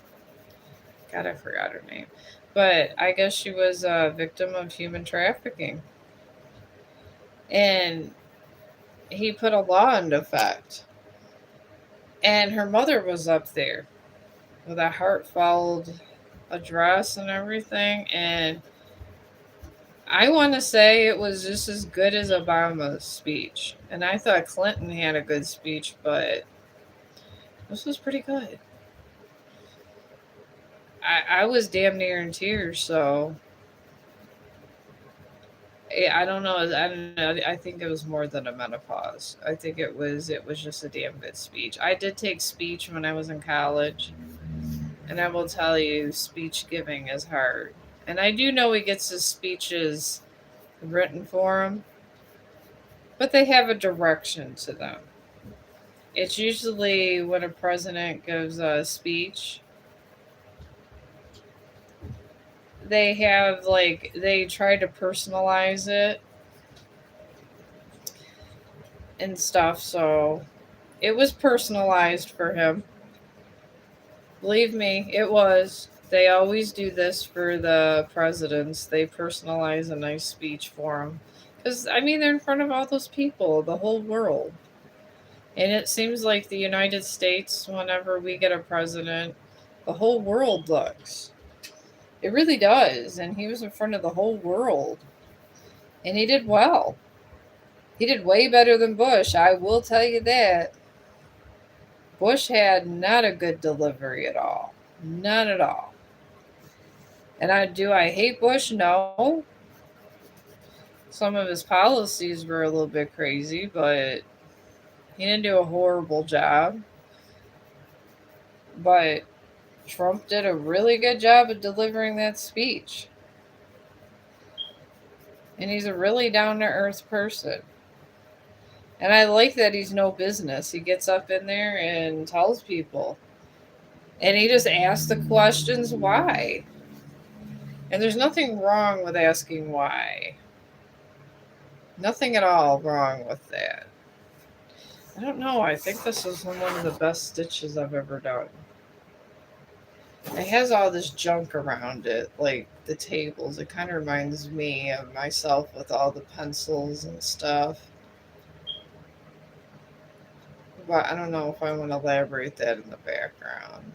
S1: God, I forgot her name. But I guess she was a victim of human trafficking, and he put a law into effect. And her mother was up there with a heartfelt address and everything. And I want to say it was just as good as Obama's speech. And I thought Clinton had a good speech, but this was pretty good. I was damn near in tears. So I don't know. I don't know. I think it was more than a menopause. I think it was just a damn good speech. I did take speech when I was in college, and I will tell you, speech giving is hard. And I do know he gets his speeches written for him, but they have a direction to them. It's usually when a president gives a speech, they have like they try to personalize it and stuff. So it was personalized for him. Believe me, it was. They always do this for the presidents. They personalize a nice speech for them. Because, I mean, they're in front of all those people, the whole world. And it seems like the United States, whenever we get a president, the whole world looks. It really does. And he was in front of the whole world. And he did well. He did way better than Bush. I will tell you that. Bush had not a good delivery at all. None at all. And I hate Bush? No. Some of his policies were a little bit crazy, but he didn't do a horrible job. But Trump did a really good job of delivering that speech. And he's a really down to earth person. And I like that he's no business. He gets up in there and tells people. And he just asks the questions why. And there's nothing wrong with asking why. Nothing at all wrong with that. I don't know. I think this is one of the best stitches I've ever done. It has all this junk around it, like the tables. It kind of reminds me of myself with all the pencils and stuff. But I don't know if I want to elaborate that in the background.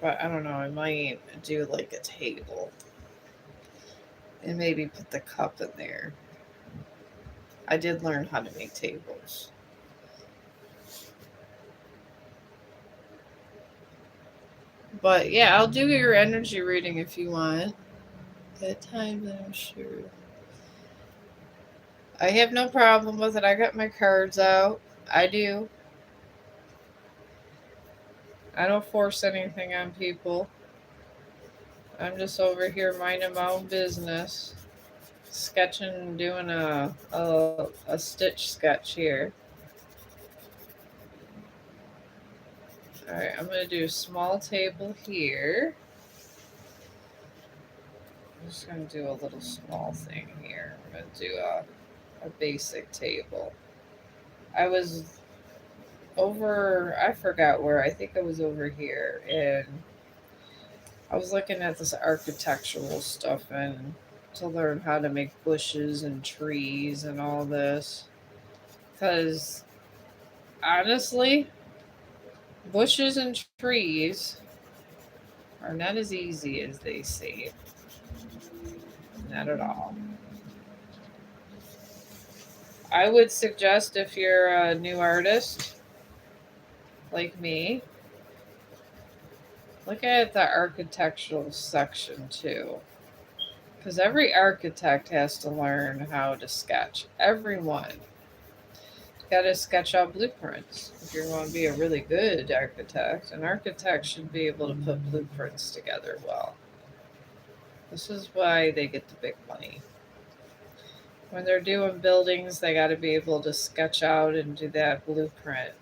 S1: But I don't know. I might do like a table and maybe put the cup in there. I did learn how to make tables. But yeah, I'll do your energy reading if you want. At times, I'm sure. I have no problem with it. I got my cards out. I do. I don't force anything on people. I'm just over here minding my own business, sketching, doing a stitch sketch here. All right, I'm gonna do a small table here. I'm just gonna do a little small thing here. I'm gonna do a basic table. I was over, I forgot where, I think I was over here, and I was looking at this architectural stuff and to learn how to make bushes and trees and all this. Because honestly, bushes and trees are not as easy as they seem. Not at all. I would suggest if you're a new artist like me, look at the architectural section too. Because every architect has to learn how to sketch. Everyone. Got to sketch out blueprints. If you're going to be a really good architect, an architect should be able to put blueprints together well. This is why they get the big money. When they're doing buildings, they got to be able to sketch out and do that blueprint.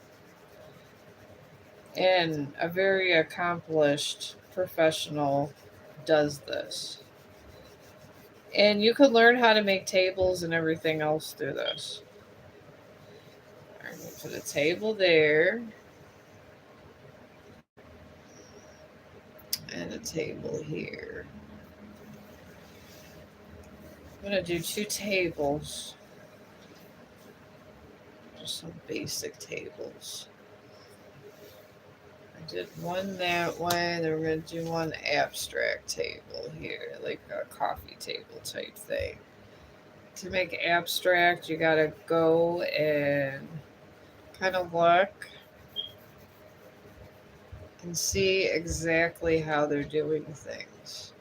S1: And a very accomplished professional does this. And you could learn how to make tables and everything else through this. I'm going to put a table there and a table here. I'm going to do two tables. Just some basic tables. I did one that way, then we're going to do one abstract table here, like a coffee table type thing. To make abstract, you got to go and kind of look and see exactly how they're doing things.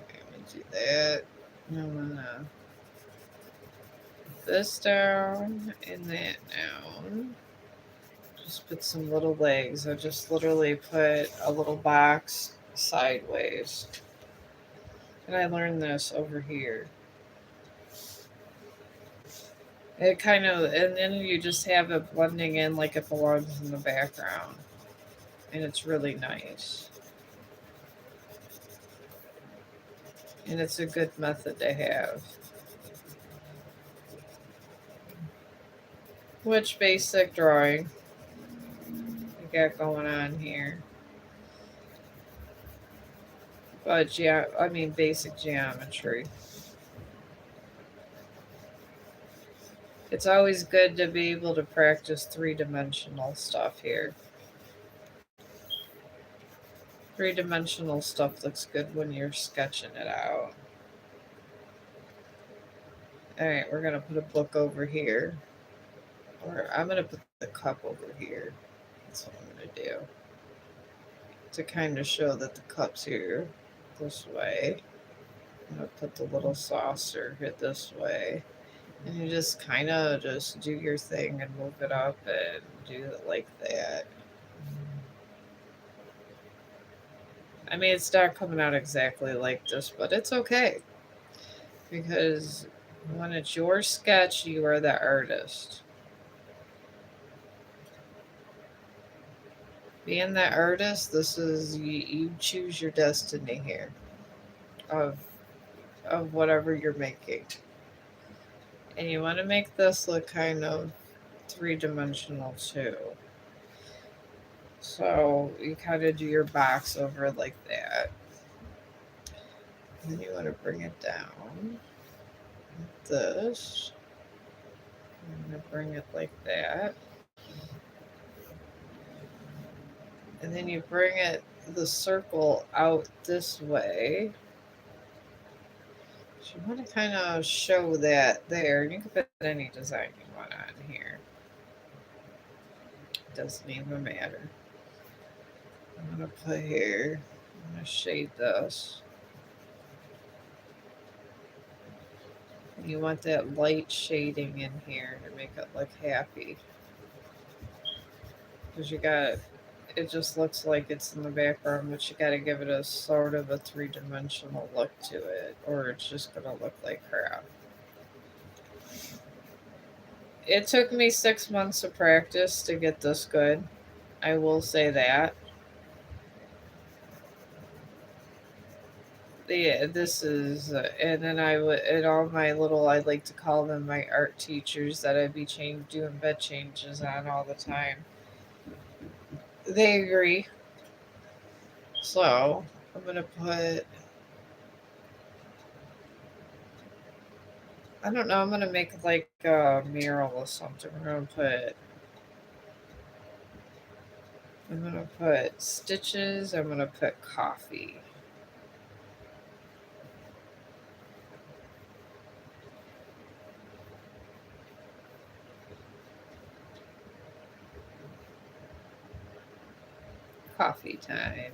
S1: Okay, I'm gonna do that. I'm gonna put this down and that down. Just put some little legs. I just literally put a little box sideways. And I learned this over here. It kind of, and then you just have it blending in like it belongs in the background. And it's really nice. And it's a good method to have. Which basic drawing we got going on here? But yeah, I mean basic geometry. It's always good to be able to practice three-dimensional stuff here. Three-dimensional stuff looks good when you're sketching it out. Alright, we're going to put a book over here. Or I'm going to put the cup over here. That's what I'm going to do. To kind of show that the cup's here this way. I'm going to put the little saucer here this way. And you just kind of just do your thing and move it up and do it like that. I mean, it's not coming out exactly like this, but it's okay. Because when it's your sketch, you are the artist. Being the artist, this is you choose your destiny here of whatever you're making. And you want to make this look kind of three-dimensional too. So you kind of do your box over like that. And then you want to bring it down like this. I'm going to bring it like that. And then you bring it, the circle out this way. So you want to kind of show that there. You can put any design you want on here. Doesn't even matter. I'm going to put here, I'm going to shade this. You want that light shading in here to make it look happy. Because you got, it just looks like it's in the background, but you got to give it a sort of a three-dimensional look to it, or it's just going to look like crap. It took me 6 months of practice to get this good. I will say that. Yeah, this is, and then I would, and all my little, I like to call them my art teachers that I'd be doing bed changes on all the time. They agree. So I'm gonna put, I don't know, I'm gonna make like a mural or something. I'm gonna put stitches. I'm gonna put coffee. Coffee time.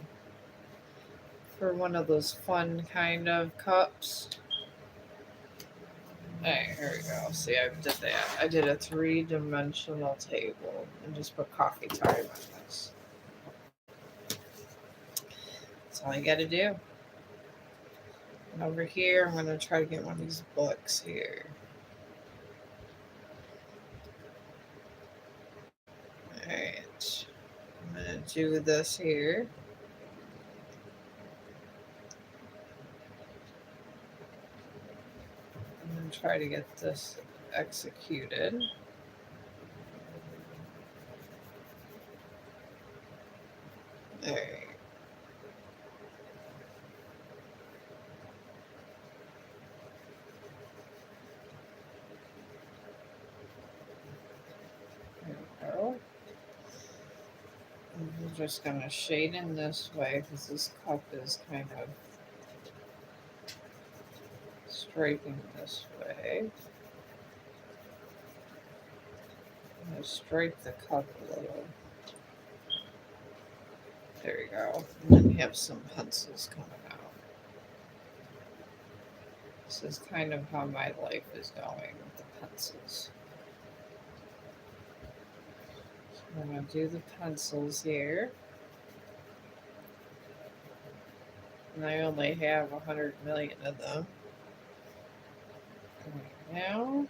S1: For one of those fun kind of cups. Alright, here we go. See, I did that. I did a three-dimensional table and just put coffee time on this. That's all you gotta do. And over here, I'm gonna try to get one of these books here. Alright. I'm gonna do this here. I'm gonna try to get this executed. Alright. There we go. And we're just gonna shade in this way because this cup is kind of striping this way. gonna stripe the cup a little. There you go. And then have some pencils coming out. This is kind of how my life is going with the pencils. So I'm gonna do the pencils here. And I only have 100 million of them. Right now.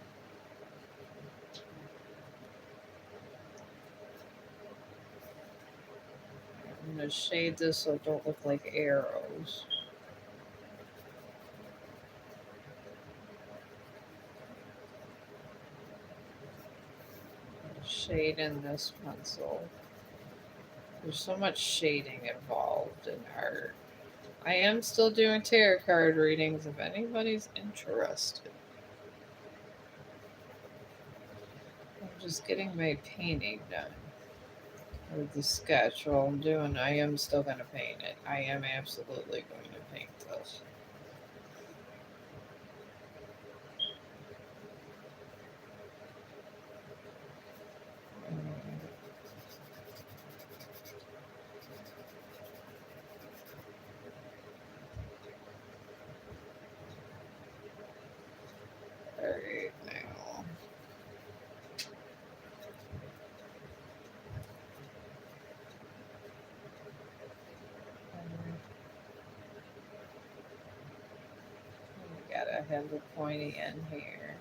S1: I'm going to shade this so it don't look like arrows. Shade in this pencil. There's so much shading involved in art. I am still doing tarot card readings if anybody's interested. I'm just getting my painting done. With the sketch, while I'm doing, I am still going to paint it. I am absolutely going to paint this. Alright, now. We gotta have the pointy end here.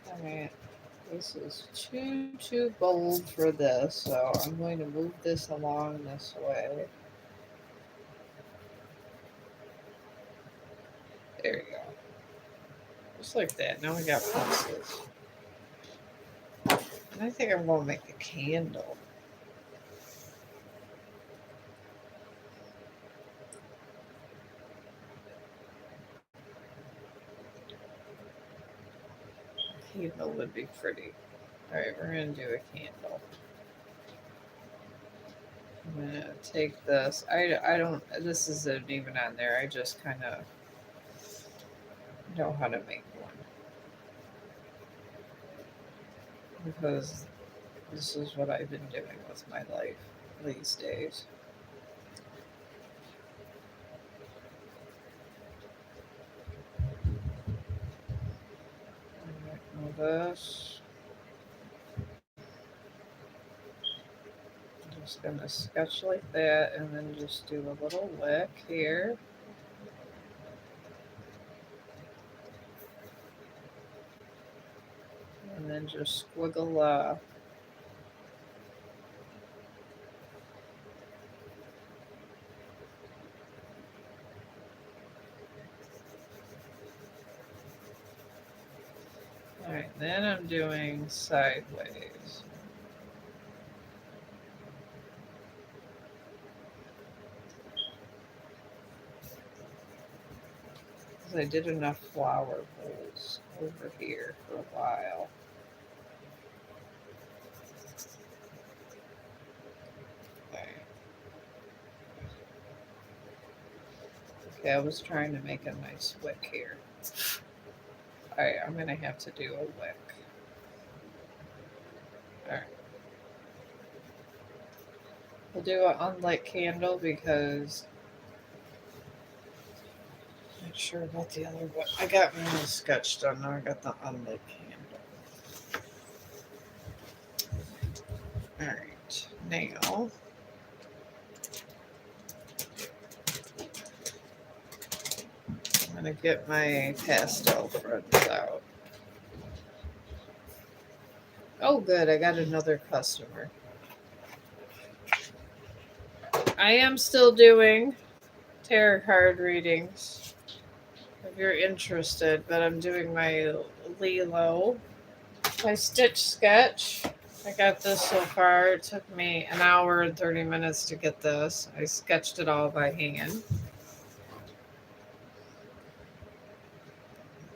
S1: Alright, this is too bold for this, so I'm going to move this along this way. There you go. Just like that. Now we got pencils. And I think I'm going to make a candle. A candle would be pretty. Alright, we're going to do a candle. I'm going to take this. I don't, this isn't even on there. I just kind of know how to make one. Because this is what I've been doing with my life these days. All this. I'm just going to sketch like that and then just do a little wick here. And then just squiggle Alright, then I'm doing sideways. Because I did enough flower bowls over here for a while. Okay, I was trying to make a nice wick here. Alright, I'm going to have to do a wick. Alright. We'll do an unlit candle because I'm not sure about the other one. I got my little sketch done. Now I got the unlit candle. Alright, now I'm going to get my pastel friends out. Oh, good. I got another customer. I am still doing tarot card readings if you're interested, but I'm doing my Lilo, my stitch sketch. I got this so far. It took me an hour and 30 minutes to get this. I sketched it all by hand.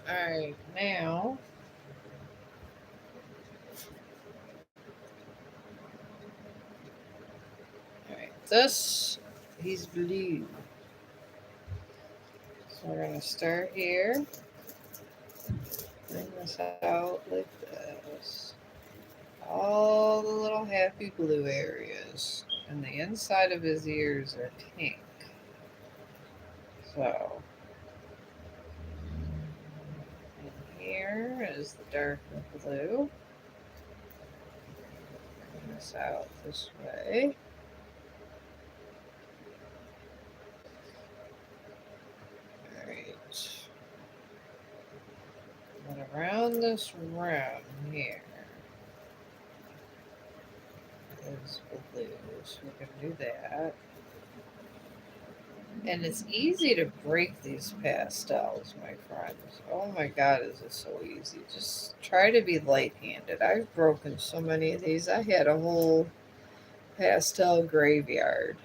S1: Alright, now alright, this he's blue. We're going to start here. Bring this out like this. All the little happy blue areas. And the inside of his ears are pink. So, and here is the dark blue. Bring this out this way. Alright. And around this rim here is blue, so we can do that. And it's easy to break these pastels, my friends. Oh my god, is it so easy. Just try to be light-handed. I've broken so many of these. I had a whole pastel graveyard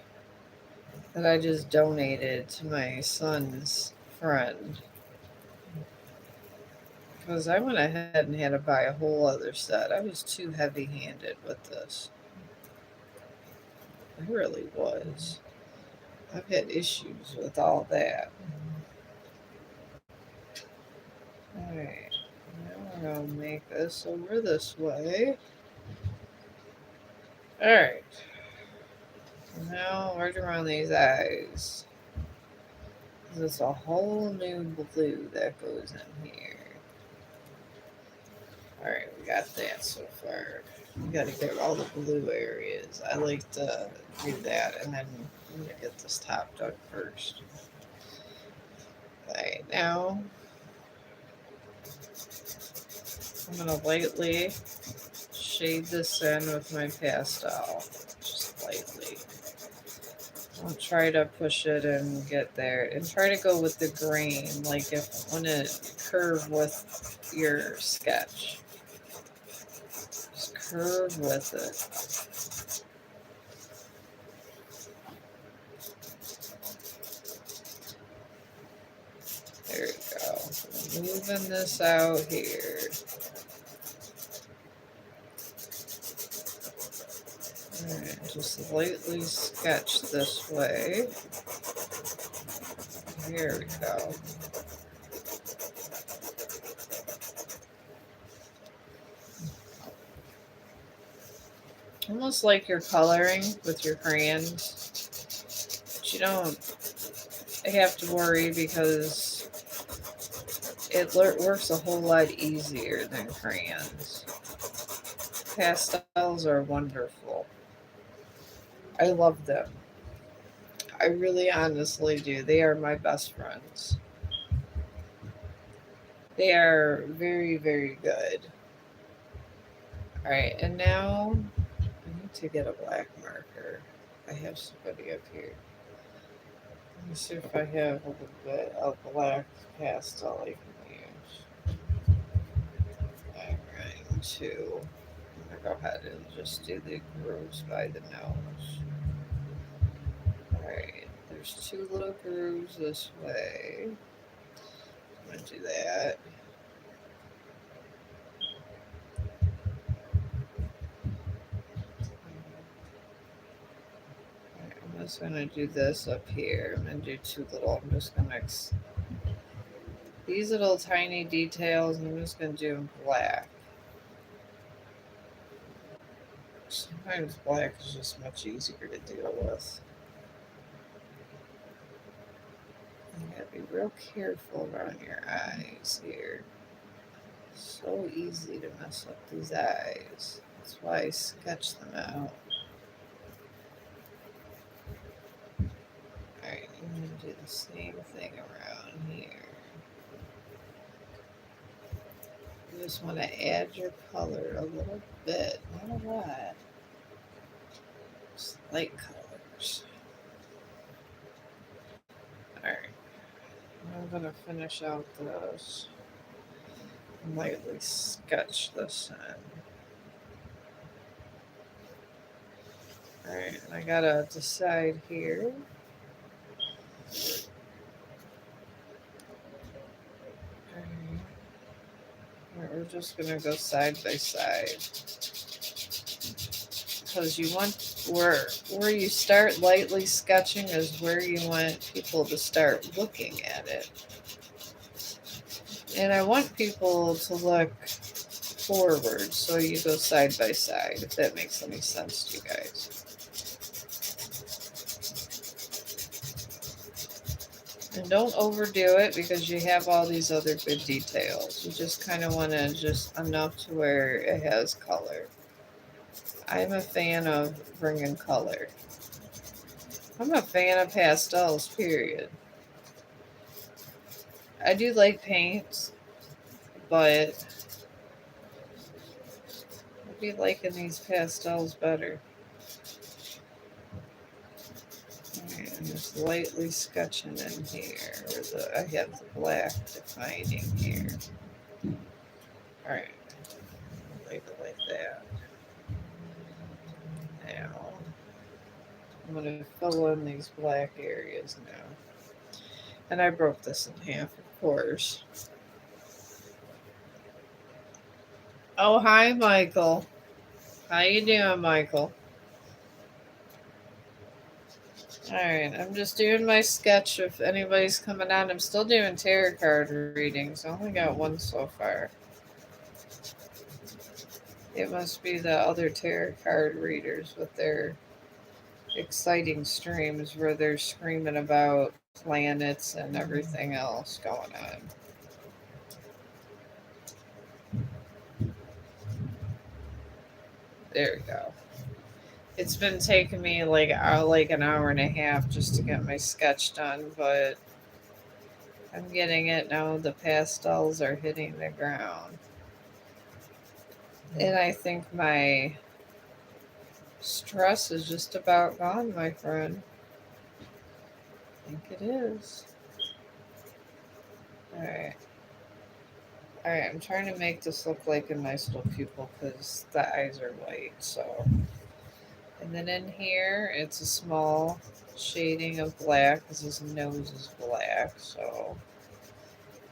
S1: that I just donated to my son's friend. Because I went ahead and had to buy a whole other set. I was too heavy-handed with this. I really was. I've had issues with all that. Alright, now we're going to make this over this way. Alright, now right around these eyes. There's a whole new blue that goes in here. Alright, we got that so far. We got to get all the blue areas. I like to do that, and then I'm going to get this top done first. Alright, now I'm going to lightly shade this in with my pastel. Just lightly. I'll try to push it and get there. And try to go with the grain, like if want to curve with your sketch. Just curve with it. There you go. Moving this out here. Alright, just lightly sketch this way. Here we go. Almost like you're coloring with your crayons. But you don't have to worry because it works a whole lot easier than crayons. Pastels are wonderful. I love them. I really honestly do. They are my best friends. They are very, very good. Alright, and now I need to get a black marker. I have somebody up here. Let me see if I have a little bit of black pastel I can use. Alright, two. I'm going to go ahead and just do the grooves by the nose. Alright, there's two little grooves this way. I'm going to do that. I'm just going to do this up here. I'm going to do two little, I'm just going to these little tiny details, and I'm just going to do in black. Sometimes black is just much easier to deal with. You gotta be real careful around your eyes here. So easy to mess up these eyes. That's why I sketch them out. Alright, I'm going to do the same thing around here. You just want to add your color a little bit, not a lot. Just light colors. Alright, I'm going to finish out this. Lightly sketch this in. Alright, and I gotta decide here. We're just gonna go side by side. because you want where you start lightly sketching is where you want people to start looking at it. And I want people to look forward, so you go side by side, if that makes any sense to you guys. And don't overdo it because you have all these other good details. You just kind of want to just enough to where it has color. I'm a fan of bringing color. I'm a fan of pastels, period. I do like paints, but I'd be liking these pastels better. Alright, I'm just lightly sketching in here. I have the black defining here. Alright, leave it like that. Now, I'm going to fill in these black areas now. And I broke this in half, of course. Oh, hi, Michael. How you doing, Michael? Alright, I'm just doing my sketch if anybody's coming on. I'm still doing tarot card readings. I only got one so far. It must be the other tarot card readers with their exciting streams where they're screaming about planets and everything else going on. There we go. It's been taking me like an hour and a half just to get my sketch done, but I'm getting it now. The pastels are hitting the ground. And I think my stress is just about gone, my friend. I think it is. Alright. Alright, I'm trying to make this look like a nice little pupil because the eyes are white, so. And then in here, it's a small shading of black because his nose is black, so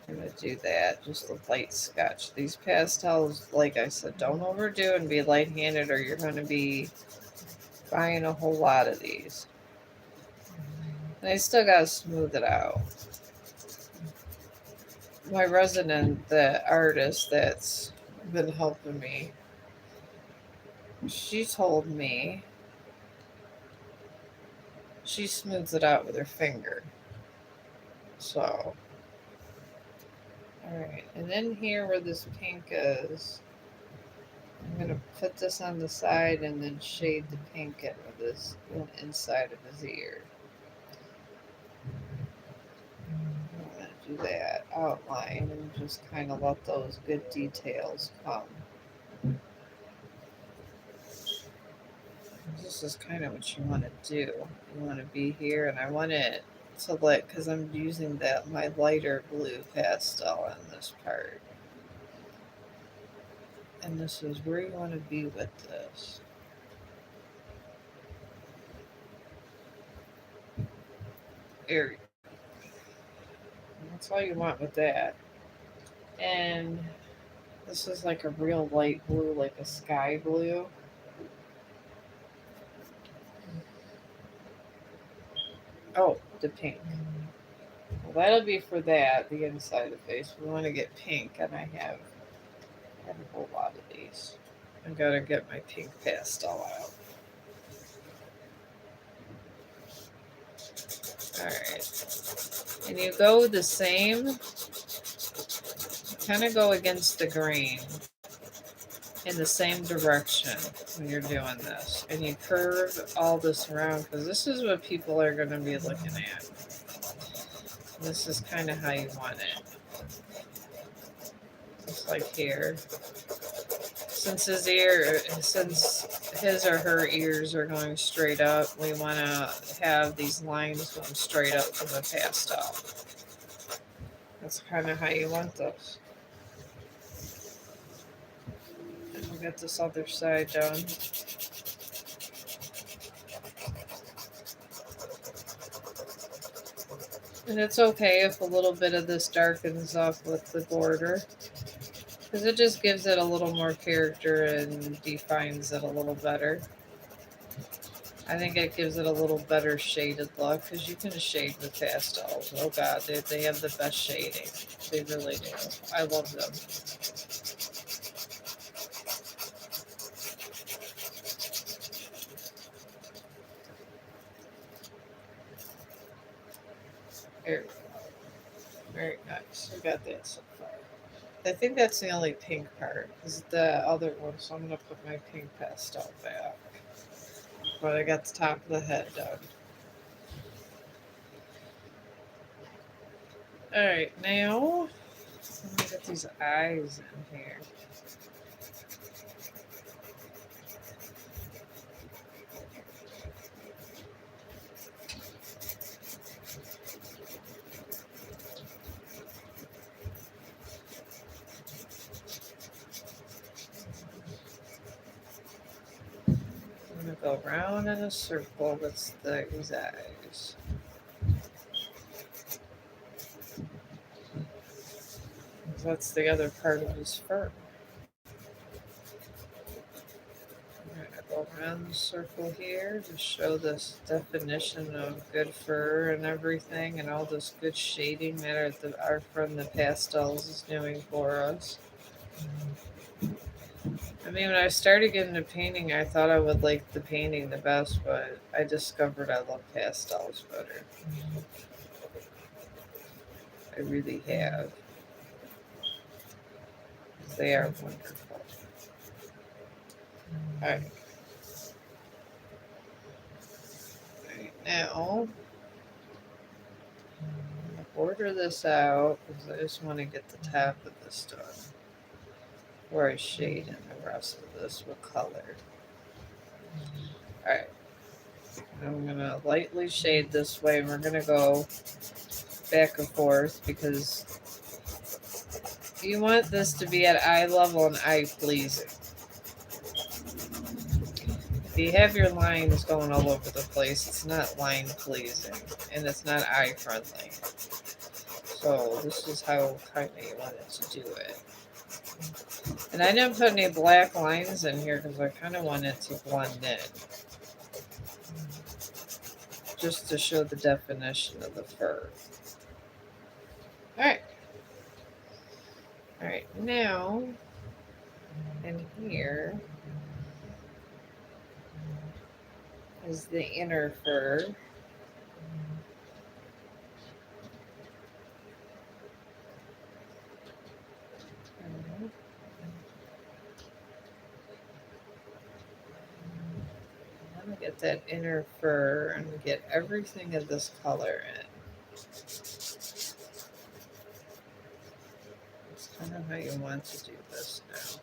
S1: I'm going to do that. Just a light sketch. These pastels, like I said, don't overdo and be light-handed or you're going to be buying a whole lot of these. And I still got to smooth it out. My resident, the artist that's been helping me, she told me she smooths it out with her finger. So, alright. And then here where this pink is, I'm going to put this on the side and then shade the pink in with this inside of his ear. I'm going to do that outline and just kind of let those good details come. This is kind of what you want to do. You want to be here, and I want it to let, because I'm using my lighter blue pastel on this part. And this is where you want to be with this. There. That's all you want with that. And this is like a real light blue, like a sky blue. Oh, the pink. Well, that'll be for that, the inside of the face. We want to get pink, and I have a whole lot of these. I gotta get my pink pastel out. Alright. And you go the same, kind of go against the grain in the same direction when you're doing this. And you curve all this around because this is what people are going to be looking at. This is kind of how you want it. Just like here. Since his or her ears are going straight up, we want to have these lines going straight up from the pastel. That's kind of how you want those. And we'll get this other side done. And it's okay if a little bit of this darkens up with the border, because it just gives it a little more character and defines it a little better. I think it gives it a little better shaded look because you can shade with pastels. Oh god, they have the best shading. They really do. I love them. There we go. Very nice. We got that so far. I think that's the only pink part. Is the other one, so I'm gonna put my pink pastel back. But I got the top of the head done. Alright, now I'm gonna get these eyes in here. I'm gonna go around in a circle with these eyes. That's the other part of his fur. I'm gonna go around the circle here to show this definition of good fur and everything, and all this good shading that our friend the pastels is doing for us. I mean, when I started getting into painting, I thought I would like the painting the best, but I discovered I love pastels better. I really have. They are wonderful. Alright. Alright, now I'm going to border this out because I just want to get the top of this done before I shade in the rest of this with color. Alright. I'm going to lightly shade this way, and we're going to go back and forth because you want this to be at eye level and eye pleasing. If you have your lines going all over the place, it's not line pleasing and it's not eye friendly. So this is how kind of you want it to do it. And I didn't put any black lines in here because I kind of want it to blend in. Just to show the definition of the fur. Alright. Alright, now in here is the inner fur. I'm going to get that inner fur and get everything of this color in. That's kind of how you want to do this now.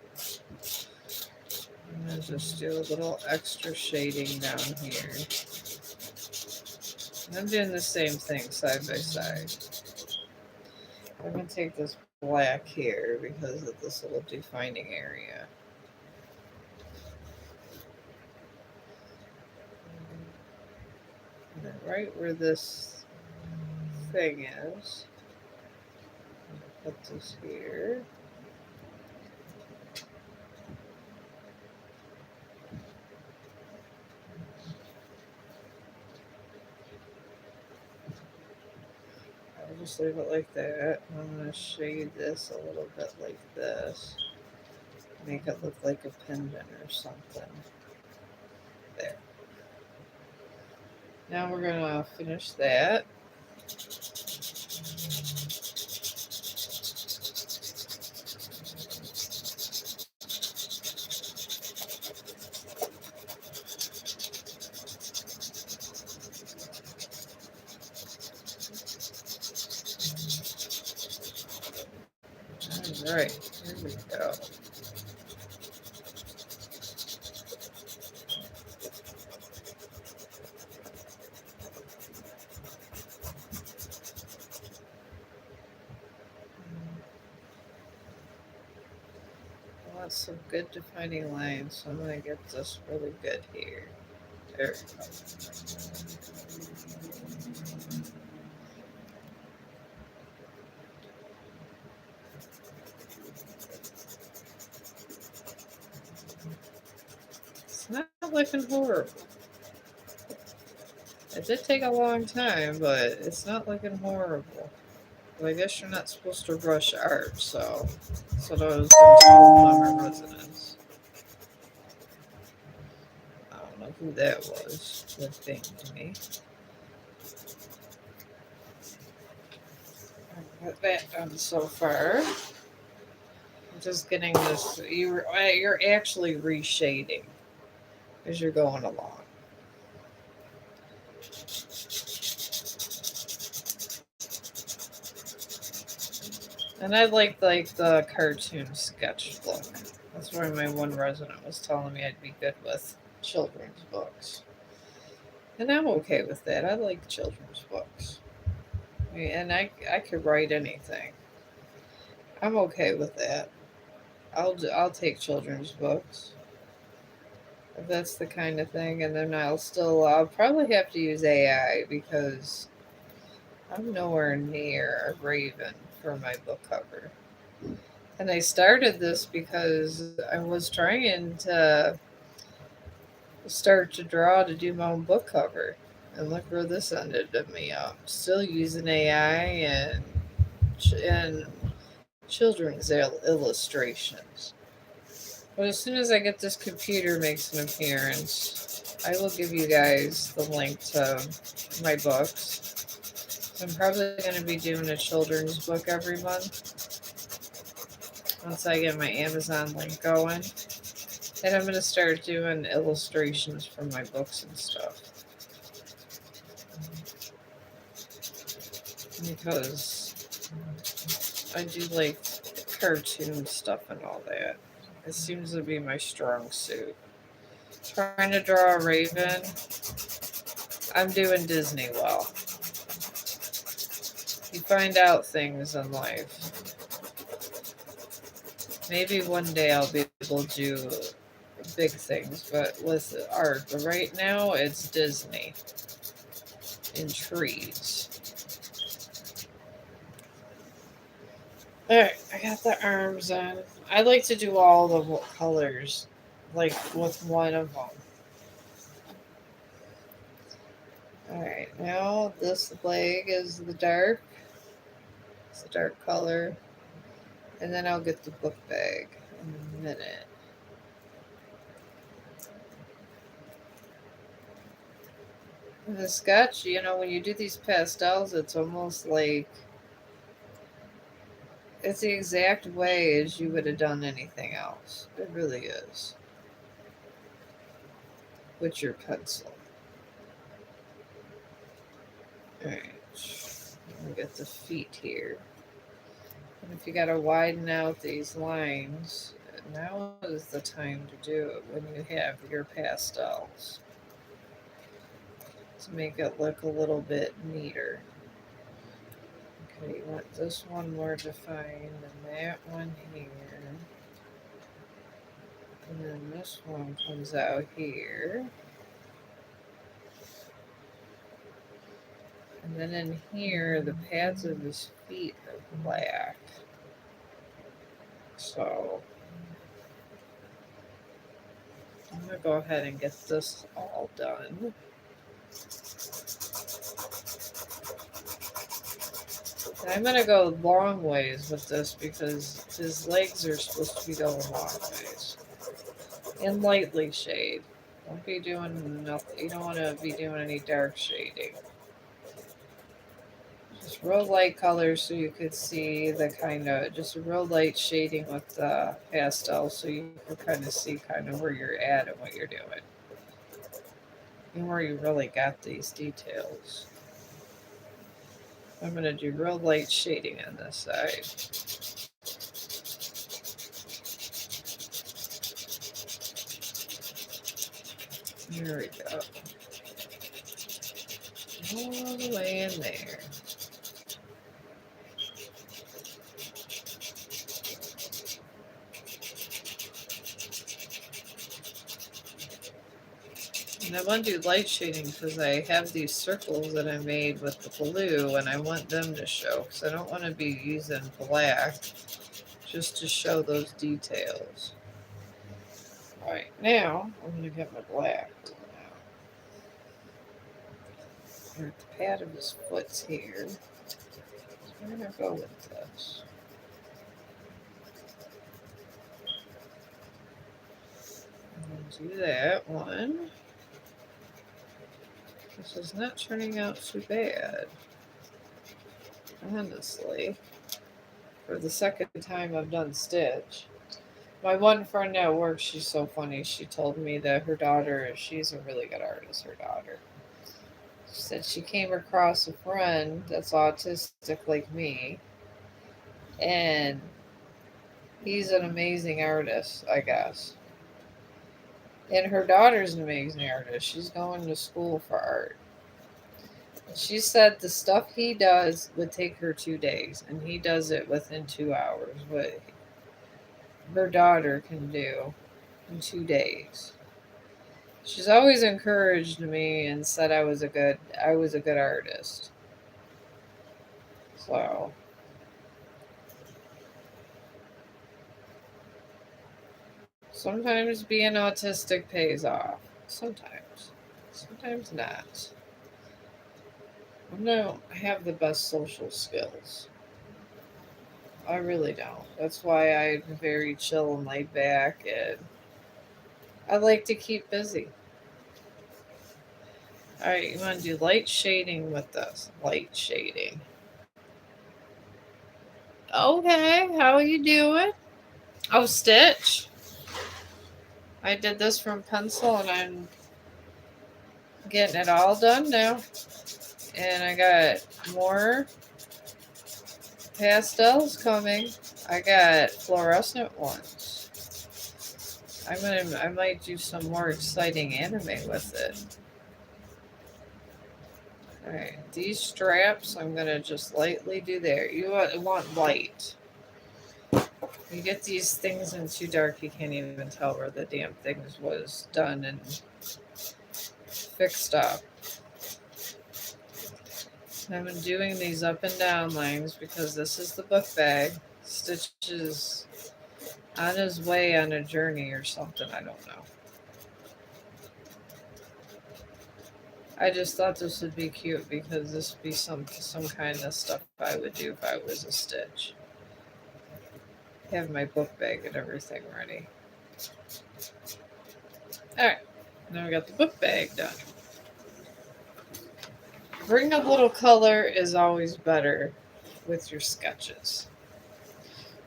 S1: I'm going to just do a little extra shading down here. And I'm doing the same thing side by side. I'm going to take this black here because of this little defining area. And then right where this thing is, I'm going to put this here. I'll just leave it like that. I'm going to shade this a little bit like this. Make it look like a pendant or something. There. Now we're going to finish that. All right, here we go. I want some good defining lines, so I'm going to get this really good here. There we go. It's not looking horrible. It did take a long time, but it's not looking horrible. Well, I guess you're not supposed to rush art, so that's what I was told by my residents. I don't know who that was that pinged me. I got that done so far. I'm just getting this. You're actually reshading as you're going along. And I like the cartoon sketch look. That's why my one resident was telling me I'd be good with children's books. And I'm okay with that. I like children's books. And I could write anything. I'm okay with that. I'll take children's books if that's the kind of thing. And then I'll probably have to use AI because I'm nowhere near a raven for my book cover. And I started this because I was trying to start to draw to do my own book cover. And look where this ended me up. Still using AI and children's illustrations. But as soon as I get this computer makes an appearance, I will give you guys the link to my books. I'm probably going to be doing a children's book every month once I get my Amazon link going. And I'm going to start doing illustrations for my books and stuff. Because I do like cartoon stuff and all that. It seems to be my strong suit. Trying to draw a raven. I'm doing Disney well. You find out things in life. Maybe one day I'll be able to do big things, but with art. But right now, it's Disney and trees. Alright, I got the arms on. I like to do all the colors, like with one of them. Alright, now this leg is the dark. It's a dark color. And then I'll get the book bag in a minute. And the sketch, when you do these pastels, it's almost like it's the exact way as you would have done anything else. It really is. With your pencil. Alright. Let me get the feet here. And if you gotta widen out these lines, now is the time to do it when you have your pastels. To make it look a little bit neater. Okay, you want this one more defined than that one here. And then this one comes out here. And then in here, the pads of his feet are black. So I'm going to go ahead and get this all done. And I'm going to go long ways with this because his legs are supposed to be going long ways. And lightly shade. Don't be doing nothing. You don't want to be doing any dark shading. Just real light colors so you could see the just a real light shading with the pastel so you can kind of see kind of where you're at and what you're doing. And where you really got these details. I'm going to do real light shading on this side. There we go. All the way in there. And I want to do light shading because I have these circles that I made with the blue and I want them to show because I don't want to be using black just to show those details. Alright, now I'm going to get my black. Or the pad of his foot's here. So we're gonna go with this. Do that one. This is not turning out too bad. Honestly. For the second time I've done Stitch. My one friend at work, she's so funny. She told me that her daughter, she's a really good artist, her daughter. She said she came across a friend that's autistic like me, and he's an amazing artist, I guess. And her daughter's an amazing artist. She's going to school for art. She said the stuff he does would take her 2 days, and he does it within 2 hours. What her daughter can do in 2 days. She's always encouraged me and said I was a good artist. So sometimes being autistic pays off. Sometimes. Sometimes not. I don't have the best social skills. I really don't. That's why I'm very chill and laid back, and I like to keep busy. All right, you want to do light shading with this? Light shading. Okay, how are you doing? Oh, Stitch. I did this from pencil, and I'm getting it all done now. And I got more pastels coming. I got fluorescent ones. I might do some more exciting anime with it. Alright, these straps I'm gonna just lightly do there. You want light. You get these things in too dark, you can't even tell where the damn things was done and fixed up. I've been doing these up and down lines because this is the book bag. Stitch is on his way on a journey or something, I don't know. I just thought this would be cute because this would be some kind of stuff I would do if I was a Stitch. Have my book bag and everything ready. Alright, now we got the book bag done. Bring a little color is always better with your sketches.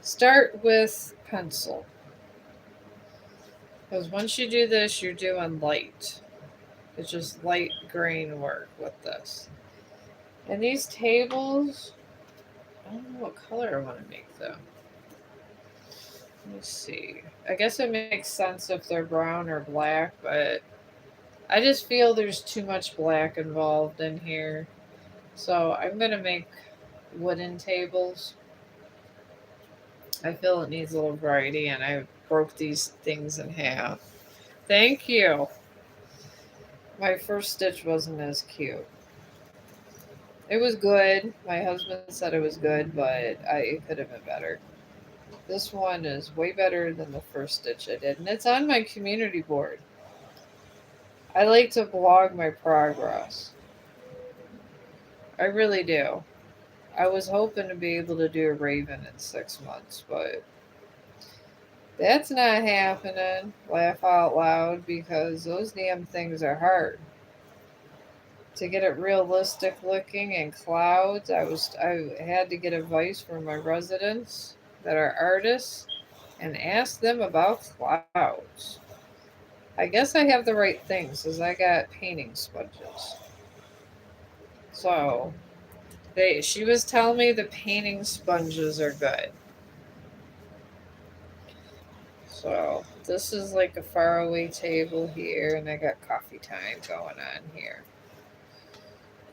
S1: Start with pencil. Because once you do this, you're doing light. It's just light grain work with this. And these tables, I don't know what color I want to make them. Let me see. I guess it makes sense if they're brown or black, but I just feel there's too much black involved in here. So I'm going to make wooden tables. I feel it needs a little variety, and I broke these things in half. Thank you. My first Stitch wasn't as cute. It was good. My husband said it was good, but it could have been better. This one is way better than the first Stitch I did, and it's on my community board. I like to blog my progress. I really do. I was hoping to be able to do a Raven in 6 months, but that's not happening. Laugh out loud because those damn things are hard. To get it realistic looking in clouds, I had to get advice from my residents that are artists and ask them about clouds. I guess I have the right things as I got painting sponges. So she was telling me the painting sponges are good. So this is like a faraway table here, and I got coffee time going on here.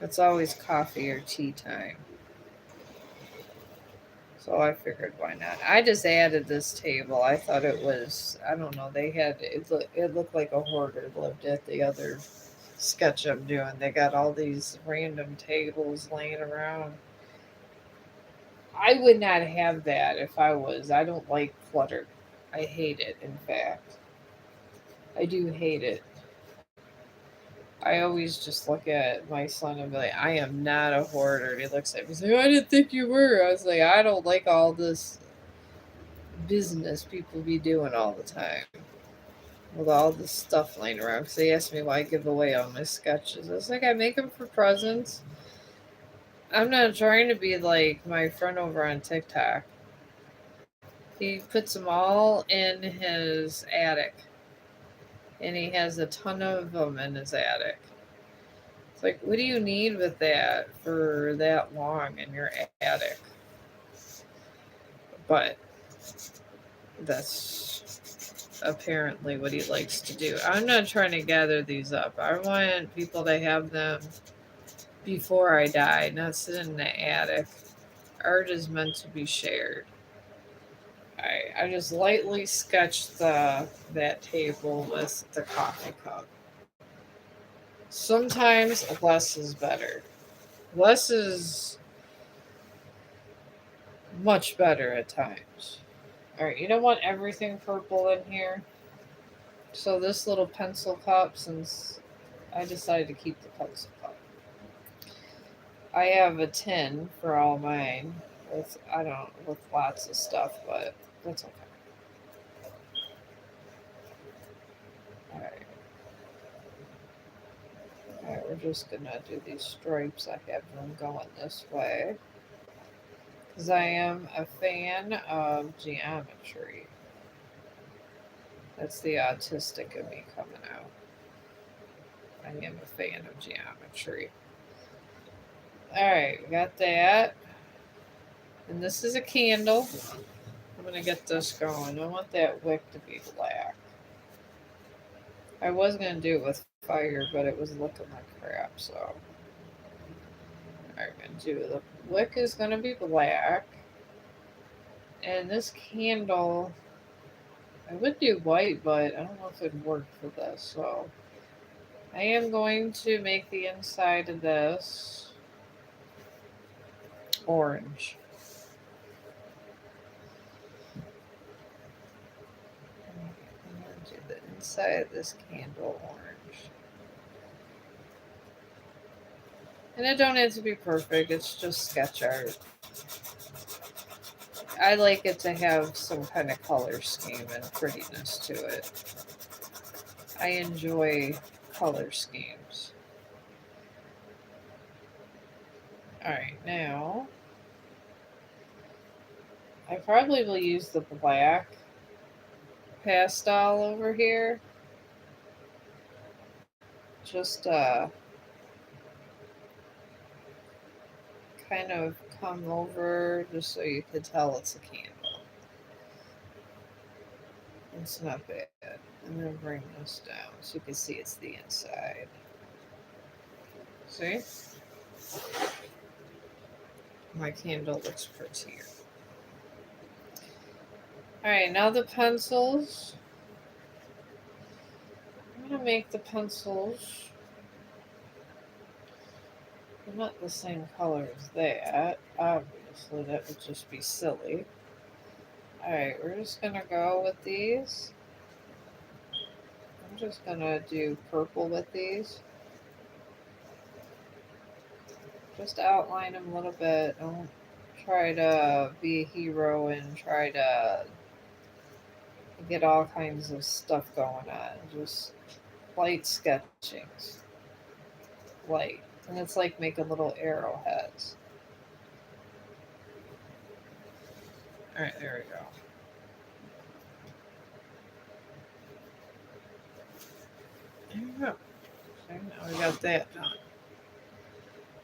S1: It's always coffee or tea time. So I figured why not. I just added this table. I thought it was, I don't know, they had it looked like a hoarder lived at the other sketch I'm doing. They got all these random tables laying around. I would not have that if I don't like clutter. I hate it, in fact. I do hate it. I always just look at my son and be like, I am not a hoarder. And he looks at me and he's like, I didn't think you were. I was like, I don't like all this business people be doing all the time with all this stuff laying around. Because they asked me why I give away all my sketches. I was like, I make them for presents. I'm not trying to be like my friend over on TikTok. He puts them all in his attic. And he has a ton of them in his attic. It's like, what do you need with that for that long in your attic? But that's apparently what he likes to do. I'm not trying to gather these up. I want people to have them before I die, not sit in the attic. Art is meant to be shared. I just lightly sketched that table with the coffee cup. Sometimes less is better. Less is much better at times. All right, you don't want everything purple in here. So this little pencil cup, since I decided to keep the pencil cup, I have a tin for all mine with with lots of stuff, but that's okay. All right, all right, we're just gonna do these stripes. I have them going this way because I am a fan of geometry. That's the autistic in me coming out. I am a fan of geometry. All right, we got that. And this is a candle. I'm going to get this going. I want that wick to be black. I was going to do it with fire, but it was looking like crap, so I'm going to do the wick is going to be black. And this candle, I would do white, but I don't know if it'd work for this, so I am going to make the inside of this orange. I'm going to do the inside of this candle orange. And it don't need to be perfect, it's just sketch art. I like it to have some kind of color scheme and prettiness to it. I enjoy color schemes. Alright, now I probably will use the black pastel over here. Just kind of come over just so you can tell it's a candle. It's not bad. I'm going to bring this down so you can see it's the inside. See? My candle looks prettier. Alright, now the pencils. I'm going to make the pencils. They're not the same color as that. Obviously, that would just be silly. Alright, we're just going to go with these. I'm just going to do purple with these. Just outline them a little bit. Don't try to be a hero and try to get all kinds of stuff going on. Just light sketchings. Light. And it's like making little arrowheads. Alright, there we go. There we go. Okay, now we got that done.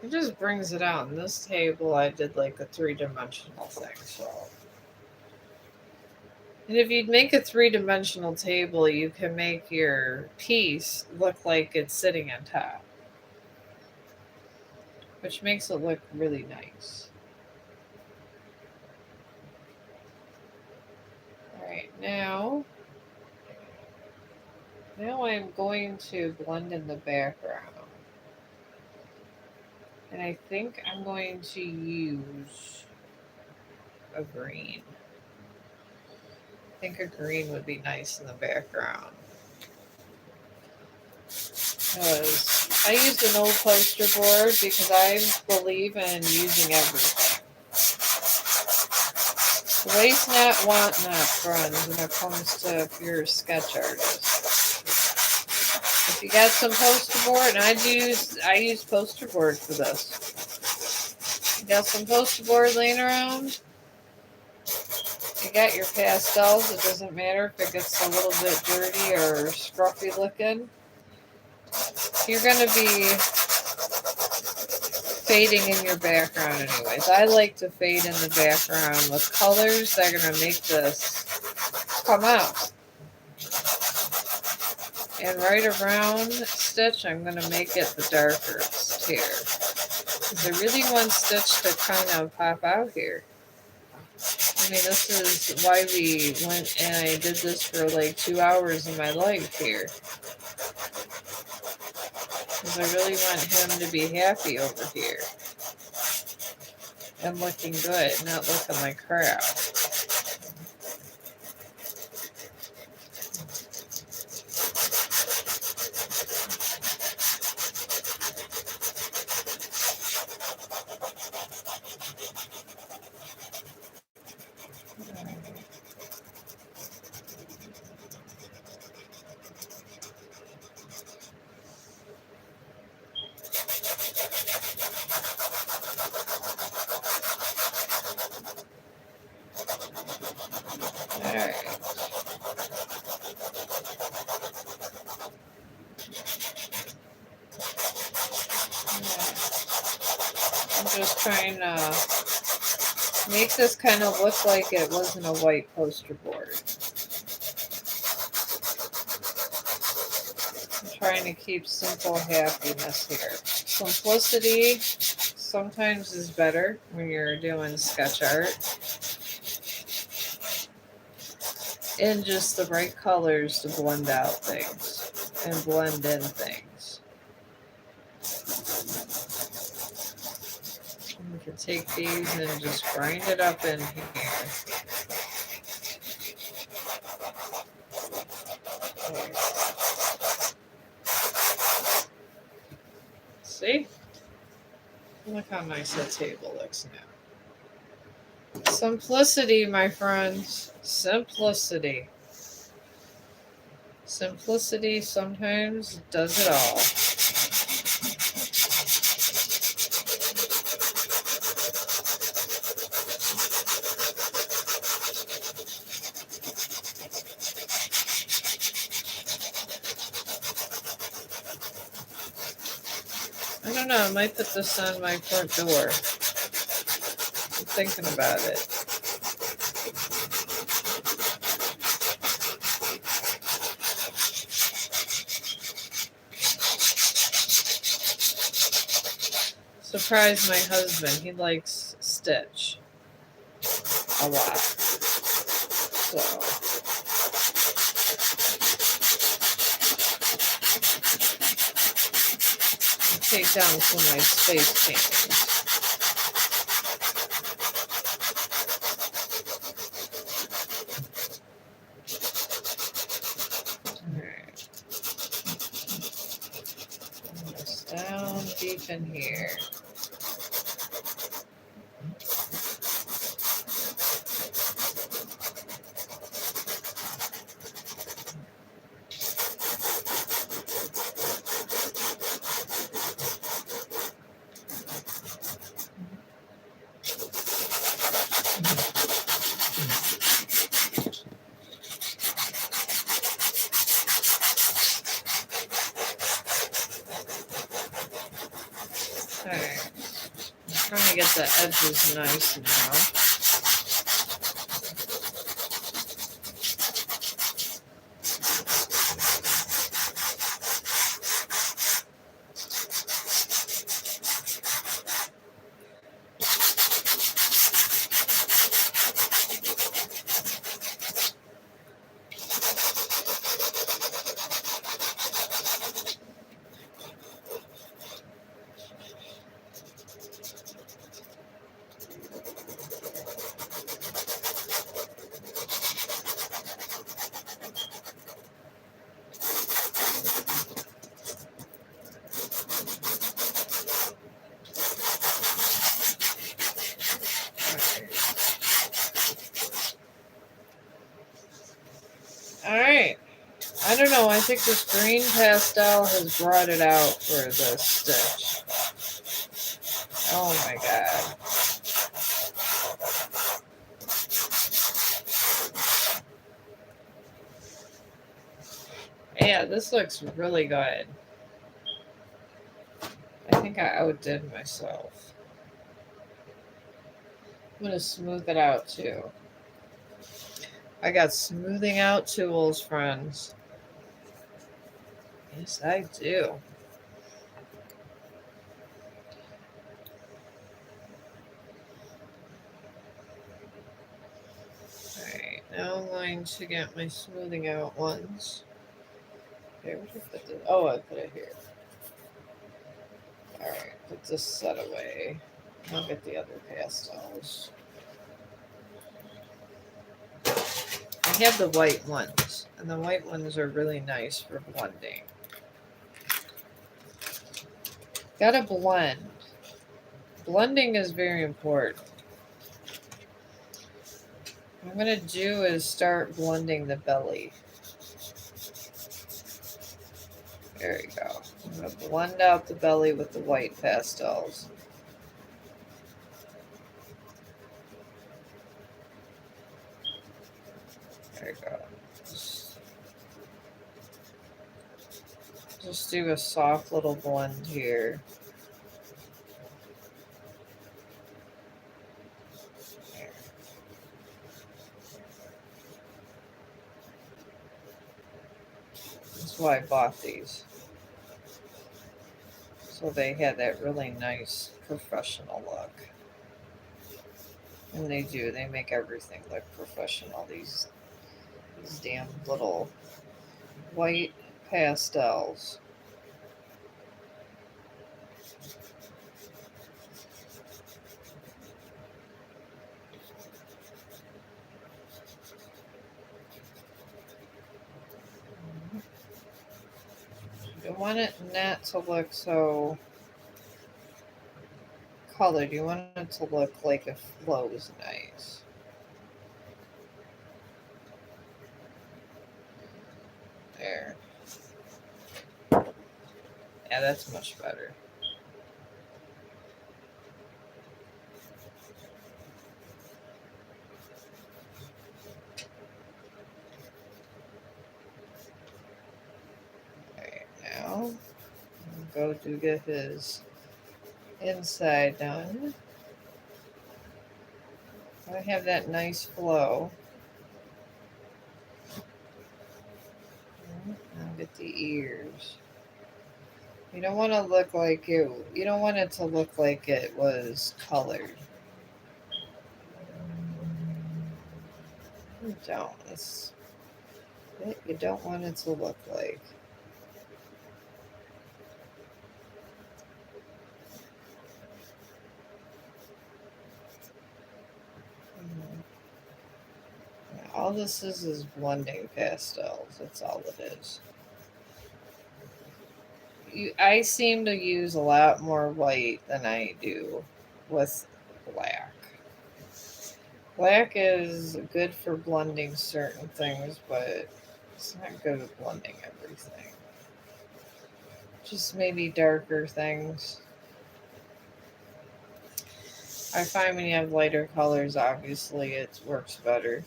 S1: It just brings it out. In this table, I did like a 3-dimensional thing, so. And if you'd make a 3-dimensional table, you can make your piece look like it's sitting on top, which makes it look really nice. Alright, now I'm going to blend in the background. And I think I'm going to use a green. I think a green would be nice in the background. Because I use an old poster board because I believe in using everything. Waste not, want not, friends, when it comes to if you're a sketch artist. If you got some poster board, and I use poster board for this. You got some poster board laying around? You got your pastels, it doesn't matter if it gets a little bit dirty or scruffy looking. You're going to be fading in your background anyways. I like to fade in the background with colors that are going to make this come out. And right around stitch, I'm going to make it the darkest here. Because I really want stitch to kind of pop out here. I mean, this is why we went and I did this for like 2 hours of my life here. Because I really want him to be happy over here. And looking good, not looking like crap. Alright. I'm just trying to make this kind of look like it wasn't a white poster board. I'm trying to keep simple happiness here. Simplicity sometimes is better when you're doing sketch art. And just the right colors to blend out things and blend in things. And we can take these and just grind it up in here. See? Look how nice that table looks now. Simplicity, my friends. Simplicity. Simplicity sometimes does it all. I don't know, I might put this on my front door. I'm thinking about it. Surprise my husband, he likes Stitch a lot. So I'll take down some of my space paintings. Alright. This down deep in here. Alright. I'm trying to get the edges nice now. Alright. I don't know. I think this green pastel has brought it out for this stitch. Oh my god. Yeah, this looks really good. I think I outdid myself. I'm going to smooth it out too. I got smoothing out tools, friends. Yes, I do. Alright, now I'm going to get my smoothing out ones. Okay, where did I put this? Oh, I put it here. Alright, put this set away. I'll get the other pastels. I have the white ones, and the white ones are really nice for blending. Gotta blend. Blending is very important. What I'm gonna do is start blending the belly. There we go. I'm gonna blend out the belly with the white pastels. There we go. Just do a soft little blend here. There. That's why I bought these. So they had that really nice professional look. And they do. They make everything look professional. These damn little white pastels. You want it not to look so colored. You want it to look like it flows nice. There. Yeah, that's much better. Alright, now go to get his inside done. I have that nice flow. Now get the ears. You don't want to look like it. You don't want it to look like it was colored. You don't. It's it you don't want it to look like. All this is blending pastels. That's all it is. I seem to use a lot more white than I do with black. Black is good for blending certain things, but it's not good at blending everything. Just maybe darker things. I find when you have lighter colors, obviously it works better.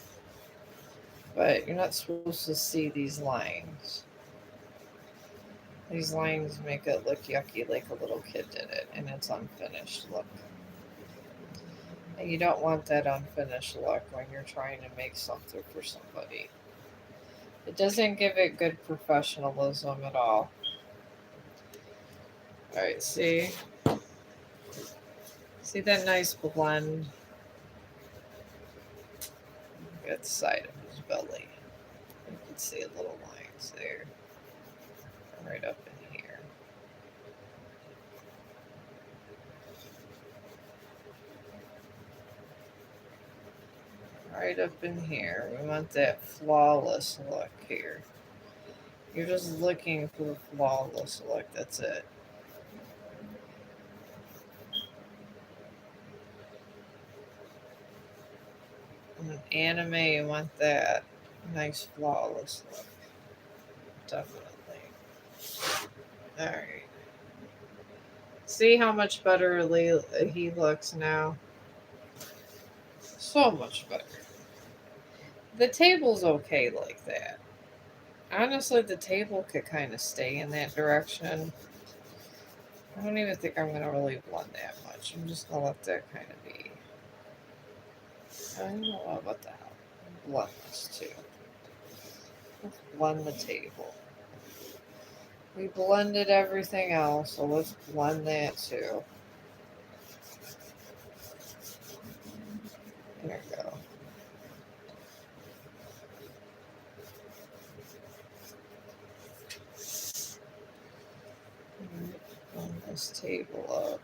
S1: But you're not supposed to see these lines. These lines make it look yucky like a little kid did it, and it's unfinished look. And you don't want that unfinished look when you're trying to make something for somebody. It doesn't give it good professionalism at all. Alright, see? See that nice blend? At the side of his belly. You can see a little lines there. Right up in here. Right up in here. We want that flawless look here. You're just looking for the flawless look. That's it. And anime, you want that. Nice flawless look. Definitely. Alright. See how much better he looks now? So much better. The table's okay like that. Honestly, the table could kind of stay in that direction. I don't even think I'm going to really blend that much. I'm just going to let that kind of be. I don't know what the hell. Blend this too. Let's blend the table. We blended everything else, so let's blend that too. There we go. Blend this table up.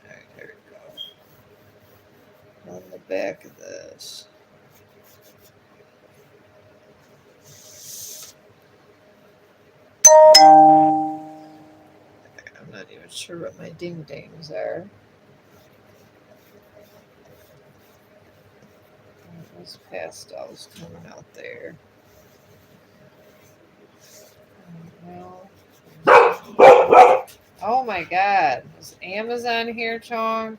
S1: Alright, there we go. On the back of this. I'm not even sure what my ding dangs are. Those pastels coming out there. Well, oh my god. Is Amazon here, Chong?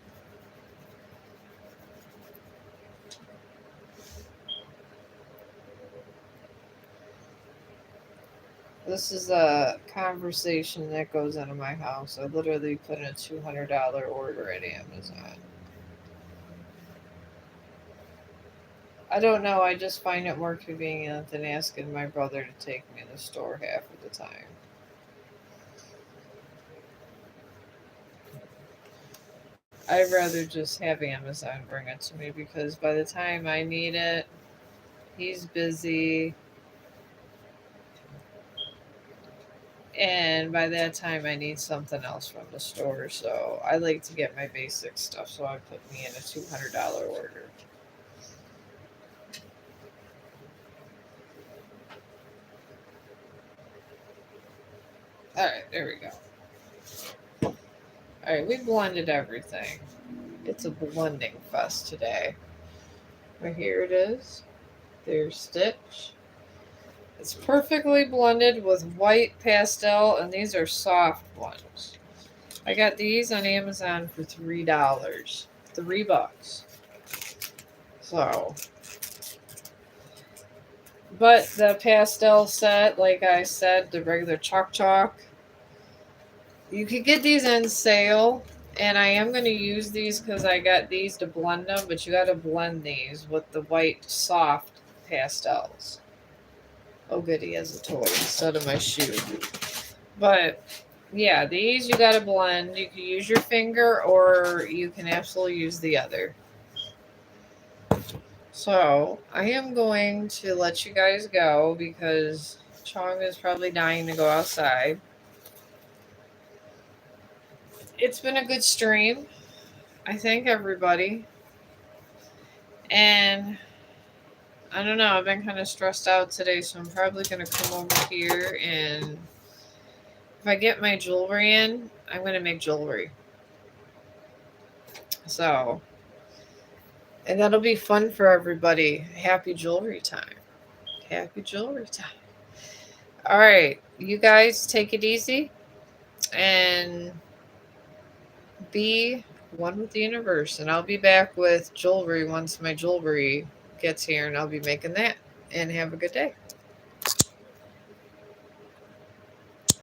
S1: This is a conversation that goes into my house. I literally put in a $200 order at Amazon. I don't know. I just find it more convenient than asking my brother to take me to the store half of the time. I'd rather just have Amazon bring it to me because by the time I need it, he's busy. And by that time, I need something else from the store. So I like to get my basic stuff. So I put me in a $200 order. All right, there we go. All right, we blended everything. It's a blending fest today. But here it is. There's Stitch. It's perfectly blended with white pastel, and these are soft ones. I got these on Amazon for $3. $3. So, but the pastel set, like I said, the regular chalk, you could get these on sale. And I am going to use these because I got these to blend them, but you got to blend these with the white soft pastels. Oh, good, he has a toy instead of my shoe. But yeah, these you got to blend. You can use your finger or you can absolutely use the other. So I am going to let you guys go because Chong is probably dying to go outside. It's been a good stream. I thank everybody. And I don't know, I've been kind of stressed out today, so I'm probably going to come over here and if I get my jewelry in, I'm going to make jewelry. So, and that'll be fun for everybody. Happy jewelry time. Happy jewelry time. All right, you guys take it easy and be one with the universe. And I'll be back with jewelry once my jewelry gets here, and I'll be making that. And have a good day.